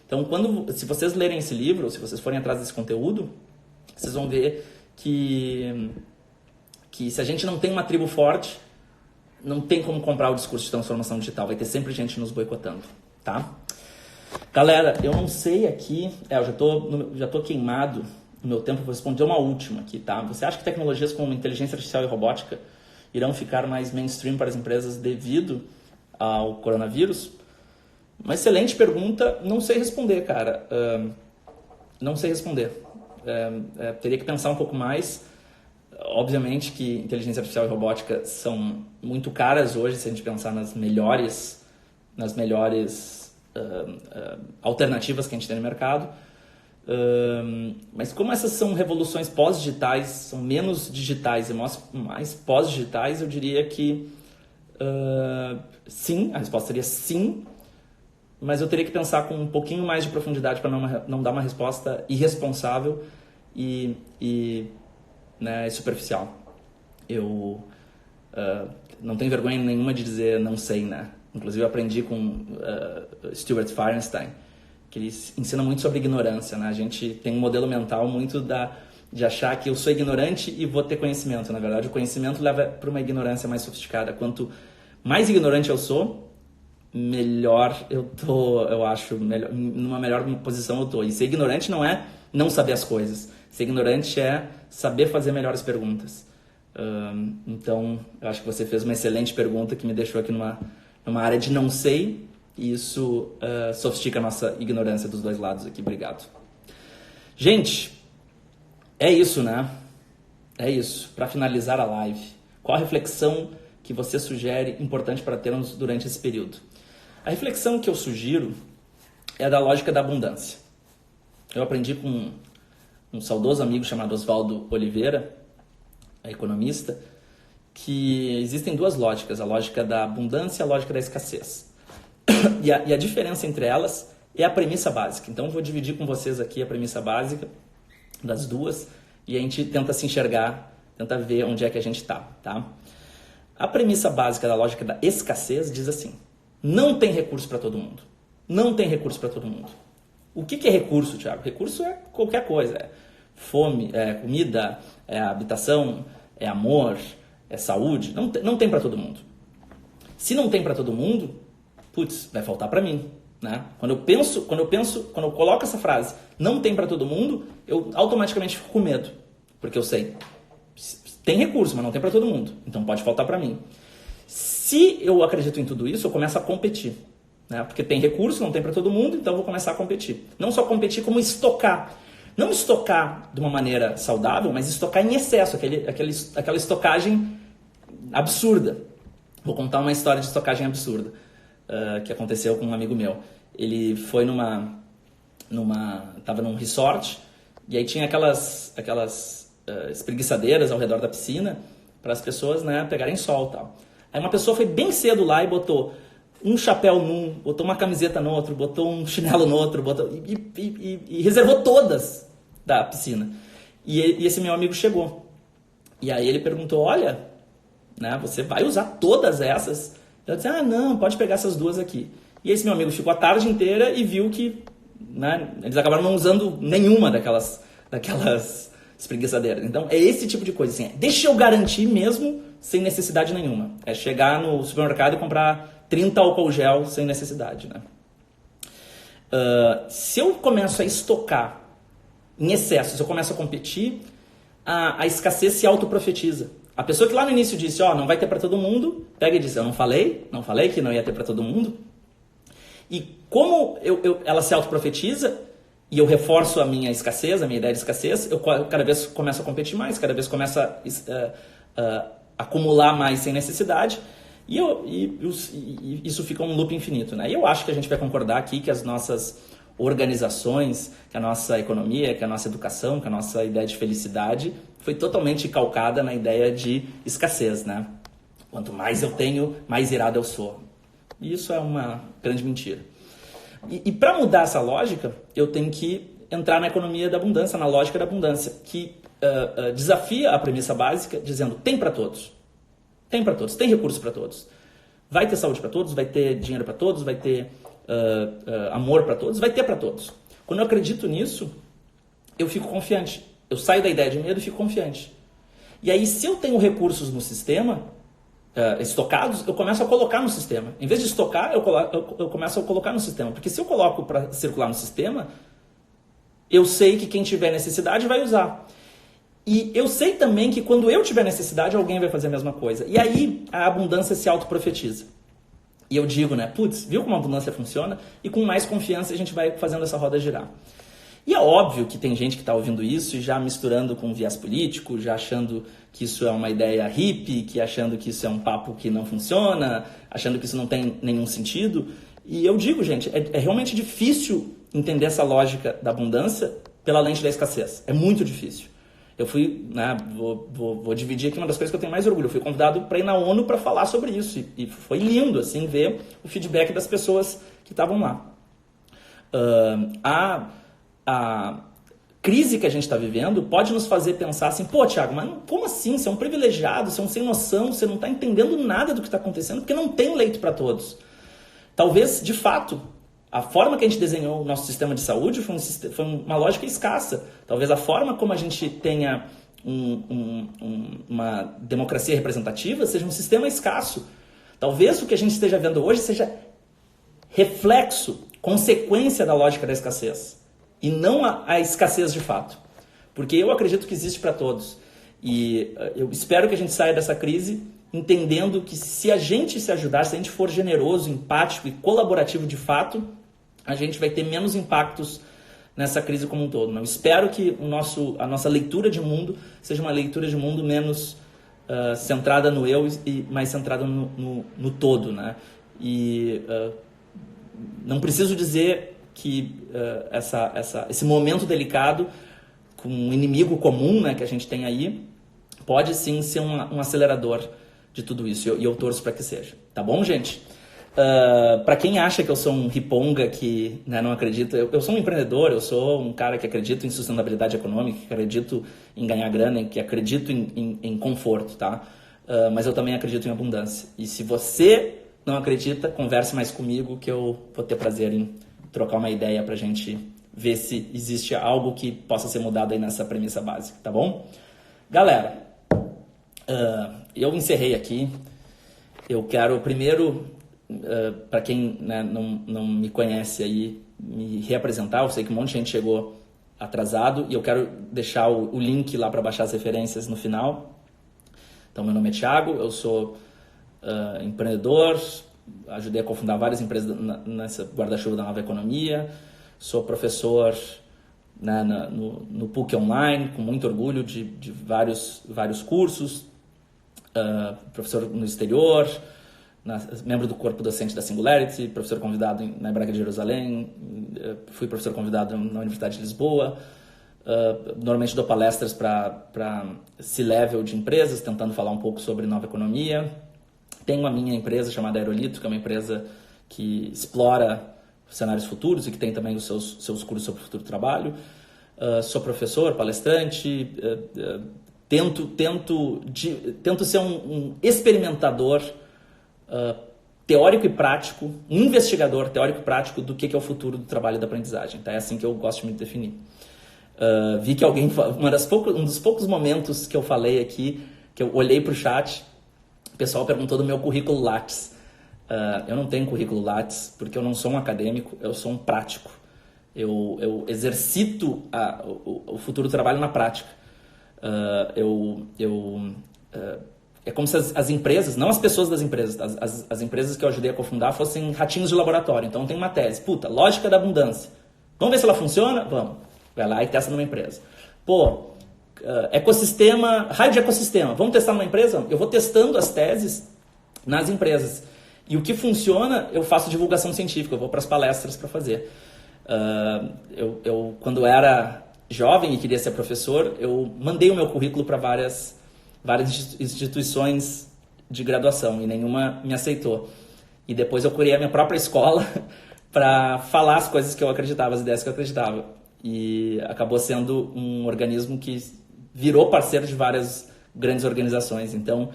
Então, se vocês lerem esse livro, ou se vocês forem atrás desse conteúdo, vocês vão ver que se a gente não tem uma tribo forte, não tem como comprar o discurso de transformação digital. Vai ter sempre gente nos boicotando, tá? Galera, eu não sei aqui... eu já tô queimado no meu tempo. Vou responder uma última aqui, tá? Você acha que tecnologias como inteligência artificial e robótica irão ficar mais mainstream para as empresas devido ao coronavírus? Uma excelente pergunta. Não sei responder, cara. Não sei responder. Teria que pensar um pouco mais. Obviamente que inteligência artificial e robótica são muito caras hoje, se a gente pensar nas melhores alternativas que a gente tem no mercado. Mas como essas são revoluções pós-digitais, são menos digitais e mais pós-digitais, eu diria que sim, a resposta seria sim, mas eu teria que pensar com um pouquinho mais de profundidade para não dar uma resposta irresponsável e superficial. Eu não tenho vergonha nenhuma de dizer não sei, né? Inclusive eu aprendi com Stuart Feinstein, que ele ensina muito sobre ignorância, né? A gente tem um modelo mental muito de achar que eu sou ignorante e vou ter conhecimento. Na verdade, o conhecimento leva para uma ignorância mais sofisticada. Quanto mais ignorante eu sou, melhor eu tô, eu acho, numa melhor posição eu tô. E ser ignorante não é não saber as coisas. Ser ignorante é saber fazer melhores perguntas. Então, eu acho que você fez uma excelente pergunta que me deixou aqui numa área de não sei, e isso sofistica a nossa ignorância dos dois lados aqui. Obrigado. Gente, é isso, né? É isso. Para finalizar a live, qual a reflexão que você sugere importante para termos durante esse período? A reflexão que eu sugiro é da lógica da abundância. Eu aprendi com um saudoso amigo chamado Oswaldo Oliveira, economista, que existem 2 lógicas, a lógica da abundância e a lógica da escassez. E a diferença entre elas é a premissa básica. Então, eu vou dividir com vocês aqui a premissa básica das 2 e a gente tenta se enxergar, tenta ver onde é que a gente está, tá? A premissa básica da lógica da escassez diz assim: não tem recurso para todo mundo. Não tem recurso para todo mundo. O que é recurso, Thiago? Recurso é qualquer coisa. É fome, é comida, é habitação, é amor, é saúde. Não tem para todo mundo. Se não tem para todo mundo, putz, vai faltar para mim, né? Quando eu coloco essa frase, não tem para todo mundo, eu automaticamente fico com medo, porque eu sei, tem recurso, mas não tem para todo mundo, então pode faltar para mim. Se eu acredito em tudo isso, eu começo a competir, né? Porque tem recurso, não tem para todo mundo, então eu vou começar a competir. Não só competir, como estocar. Não estocar de uma maneira saudável, mas estocar em excesso, aquela estocagem absurda. Vou contar uma história de estocagem absurda que aconteceu com um amigo meu. Ele foi tava num resort e aí tinha aquelas espreguiçadeiras ao redor da piscina para as pessoas, né, pegarem sol e tal. Aí uma pessoa foi bem cedo lá e botou um chapéu num, botou uma camiseta no outro, botou um chinelo no outro, e reservou todas da piscina. E esse meu amigo chegou. E aí ele perguntou, olha, né, você vai usar todas essas? Eu disse, não, pode pegar essas 2 aqui. E esse meu amigo ficou a tarde inteira e viu que, né, eles acabaram não usando nenhuma daquelas espreguiçadeiras. Então, é esse tipo de coisa, assim, deixa eu garantir mesmo sem necessidade nenhuma. É chegar no supermercado e comprar 30 álcool gel sem necessidade, né? Se eu começo a estocar em excesso, se eu começo a competir, a escassez se autoprofetiza. A pessoa que lá no início disse, não vai ter para todo mundo, pega e diz, eu não falei que não ia ter para todo mundo. E como ela se autoprofetiza, e eu reforço a minha escassez, a minha ideia de escassez, eu cada vez começo a competir mais, cada vez começo a acumular mais sem necessidade, e isso fica um loop infinito, né? E eu acho que a gente vai concordar aqui que as nossas organizações, que a nossa economia, que a nossa educação, que a nossa ideia de felicidade foi totalmente calcada na ideia de escassez, né? Quanto mais eu tenho, mais irado eu sou. E isso é uma grande mentira. E para mudar essa lógica, eu tenho que entrar na economia da abundância, na lógica da abundância, que desafia a premissa básica dizendo tem para todos. Tem para todos, tem recursos para todos. Vai ter saúde para todos, vai ter dinheiro para todos, vai ter amor para todos, vai ter para todos. Quando eu acredito nisso, eu fico confiante. Eu saio da ideia de medo e fico confiante. E aí, se eu tenho recursos no sistema, estocados, eu começo a colocar no sistema. Em vez de estocar, eu começo a colocar no sistema. Porque se eu coloco para circular no sistema, eu sei que quem tiver necessidade vai usar. E eu sei também que quando eu tiver necessidade, alguém vai fazer a mesma coisa. E aí, a abundância se autoprofetiza. E eu digo, né, putz, viu como a abundância funciona? E com mais confiança a gente vai fazendo essa roda girar. E é óbvio que tem gente que está ouvindo isso e já misturando com viés político, já achando que isso é uma ideia hippie, que achando que isso é um papo que não funciona, achando que isso não tem nenhum sentido. E eu digo, gente, é realmente difícil entender essa lógica da abundância pela lente da escassez. É muito difícil. Eu fui, né, vou dividir aqui uma das coisas que eu tenho mais orgulho. Eu fui convidado para ir na ONU para falar sobre isso. E foi lindo, assim, ver o feedback das pessoas que estavam lá. A crise que a gente está vivendo pode nos fazer pensar assim, pô, Thiago, mas como assim? Você é um privilegiado, você é um sem noção, você não está entendendo nada do que está acontecendo, porque não tem leito para todos. Talvez, de fato, a forma que a gente desenhou o nosso sistema de saúde foi uma lógica escassa. Talvez a forma como a gente tenha uma democracia representativa seja um sistema escasso. Talvez o que a gente esteja vendo hoje seja reflexo, consequência da lógica da escassez. E não a escassez de fato. Porque eu acredito que existe para todos. E eu espero que a gente saia dessa crise entendendo que se a gente se ajudar, se a gente for generoso, empático e colaborativo de fato, a gente vai ter menos impactos nessa crise como um todo. Eu espero que a nossa leitura de mundo seja uma leitura de mundo menos centrada no eu e mais centrada no todo, né? E não preciso dizer que esse momento delicado com um inimigo comum, né, que a gente tem aí, pode sim ser um acelerador de tudo isso, e eu torço para que seja. Tá bom, gente? Para quem acha que eu sou um riponga que, né, não acredita, eu sou um empreendedor, eu sou um cara que acredito em sustentabilidade econômica, que acredito em ganhar grana, que acredito em conforto, tá? Mas eu também acredito em abundância. E se você não acredita, converse mais comigo que eu vou ter prazer em trocar uma ideia pra gente ver se existe algo que possa ser mudado aí nessa premissa básica, tá bom? Galera, eu encerrei aqui. Eu quero primeiro, para quem, né, não me conhece aí, me reapresentar. Eu sei que um monte de gente chegou atrasado e eu quero deixar o link lá para baixar as referências no final. Então, meu nome é Thiago, eu sou empreendedor, ajudei a cofundar várias empresas nessa guarda-chuva da nova economia. Sou professor, né, no PUC Online, com muito orgulho de vários cursos. Professor no exterior, membro do corpo docente da Singularity, professor convidado na Hebraica de Jerusalém, fui professor convidado na Universidade de Lisboa. Normalmente dou palestras para C-level de empresas, tentando falar um pouco sobre nova economia. Tenho a minha empresa chamada Aerolito, que é uma empresa que explora cenários futuros e que tem também os seus cursos sobre o futuro do trabalho. Sou professor, palestrante, tento ser um experimentador teórico e prático, um investigador teórico e prático do que é o futuro do trabalho e da aprendizagem. Tá? É assim que eu gosto de me definir. Vi que um dos poucos momentos que eu falei aqui, que eu olhei para o chat, o pessoal perguntou do meu currículo Lattes. Eu não tenho currículo Lattes porque eu não sou um acadêmico, eu sou um prático. Eu exercito o futuro do trabalho na prática. É como se as empresas, não as pessoas das empresas, as empresas que eu ajudei a cofundar fossem ratinhos de laboratório. Então tem uma tese, lógica da abundância. Vamos ver se ela funciona? Vamos. Vai lá e testa numa empresa. Ecossistema, raio de ecossistema. Vamos testar numa empresa? Eu vou testando as teses nas empresas. E o que funciona, eu faço divulgação científica, eu vou para as palestras para fazer. Quando era jovem e queria ser professor, eu mandei o meu currículo para várias instituições de graduação e nenhuma me aceitou. E depois eu criei a minha própria escola para falar as coisas que eu acreditava, as ideias que eu acreditava. E acabou sendo um organismo que virou parceiro de várias grandes organizações. Então,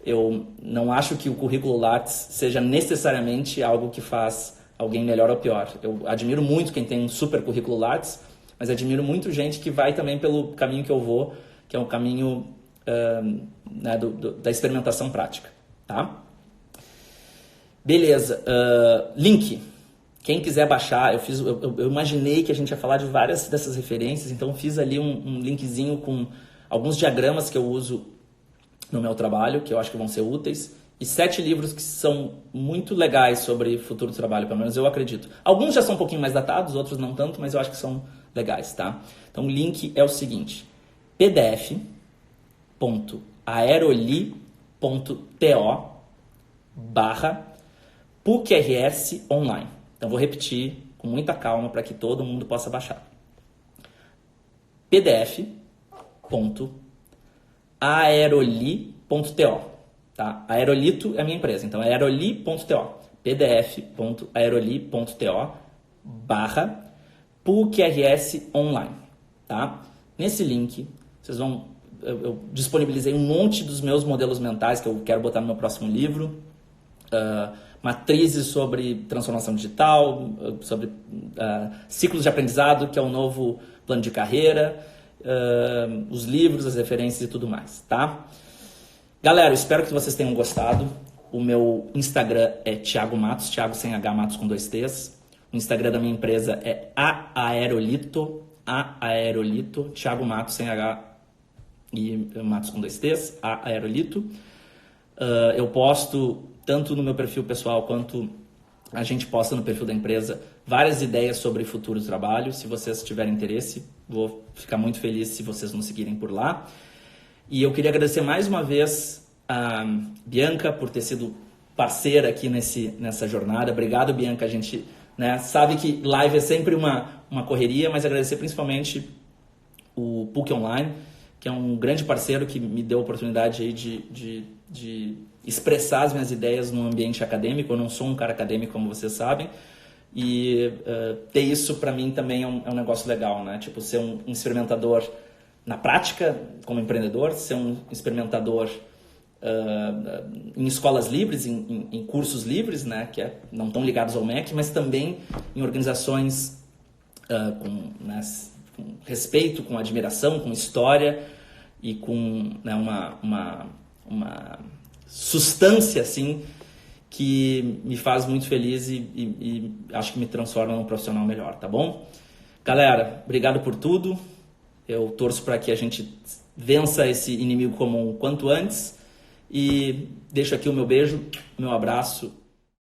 eu não acho que o currículo Lattes seja necessariamente algo que faz alguém melhor ou pior. Eu admiro muito quem tem um super currículo Lattes, mas admiro muito gente que vai também pelo caminho que eu vou, que é um caminho da experimentação prática. Tá? Beleza. Link. Quem quiser baixar, eu imaginei que a gente ia falar de várias dessas referências, então eu fiz ali um linkzinho com alguns diagramas que eu uso no meu trabalho, que eu acho que vão ser úteis, e 7 livros que são muito legais sobre futuro do trabalho, pelo menos eu acredito. Alguns já são um pouquinho mais datados, outros não tanto, mas eu acho que são legais, tá? Então o link é o seguinte, pdf.aeroli.to/PUC-RS online. Então vou repetir com muita calma para que todo mundo possa baixar. pdf.aeroli.to, tá? Aerolito é a minha empresa, então é aeroli.to. pdf.aeroli.to/PUC-RS online, tá? Nesse link, vocês vão... Eu disponibilizei um monte dos meus modelos mentais que eu quero botar no meu próximo livro. Matrizes sobre transformação digital, sobre ciclos de aprendizado, que é o novo plano de carreira, os livros, as referências e tudo mais, tá? Galera, eu espero que vocês tenham gostado. O meu Instagram é Thiago Matos, Thiago sem H, Matos com 2 T's. O Instagram da minha empresa é Aerolito, Thiago Matos sem H e Matos com 2 T's, Aerolito. Eu posto tanto no meu perfil pessoal quanto a gente posta no perfil da empresa várias ideias sobre futuro do trabalho. Se vocês tiverem interesse, vou ficar muito feliz se vocês nos seguirem por lá. E eu queria agradecer mais uma vez a Bianca por ter sido parceira aqui nessa jornada. Obrigado, Bianca. A gente sabe que live é sempre uma correria, mas agradecer principalmente o PUC Online, que é um grande parceiro que me deu a oportunidade aí de expressar as minhas ideias no ambiente acadêmico. Eu não sou um cara acadêmico, como vocês sabem, e ter isso para mim também é um negócio legal, né? Tipo, ser um experimentador na prática, como empreendedor, ser um experimentador em escolas livres, em cursos livres, né? Que não estão ligados ao MEC, mas também em organizações com respeito, com admiração, com história e com uma substância assim que me faz muito feliz e acho que me transforma num profissional melhor, tá bom? Galera, obrigado por tudo. Eu torço para que a gente vença esse inimigo comum quanto antes e deixo aqui o meu beijo, meu abraço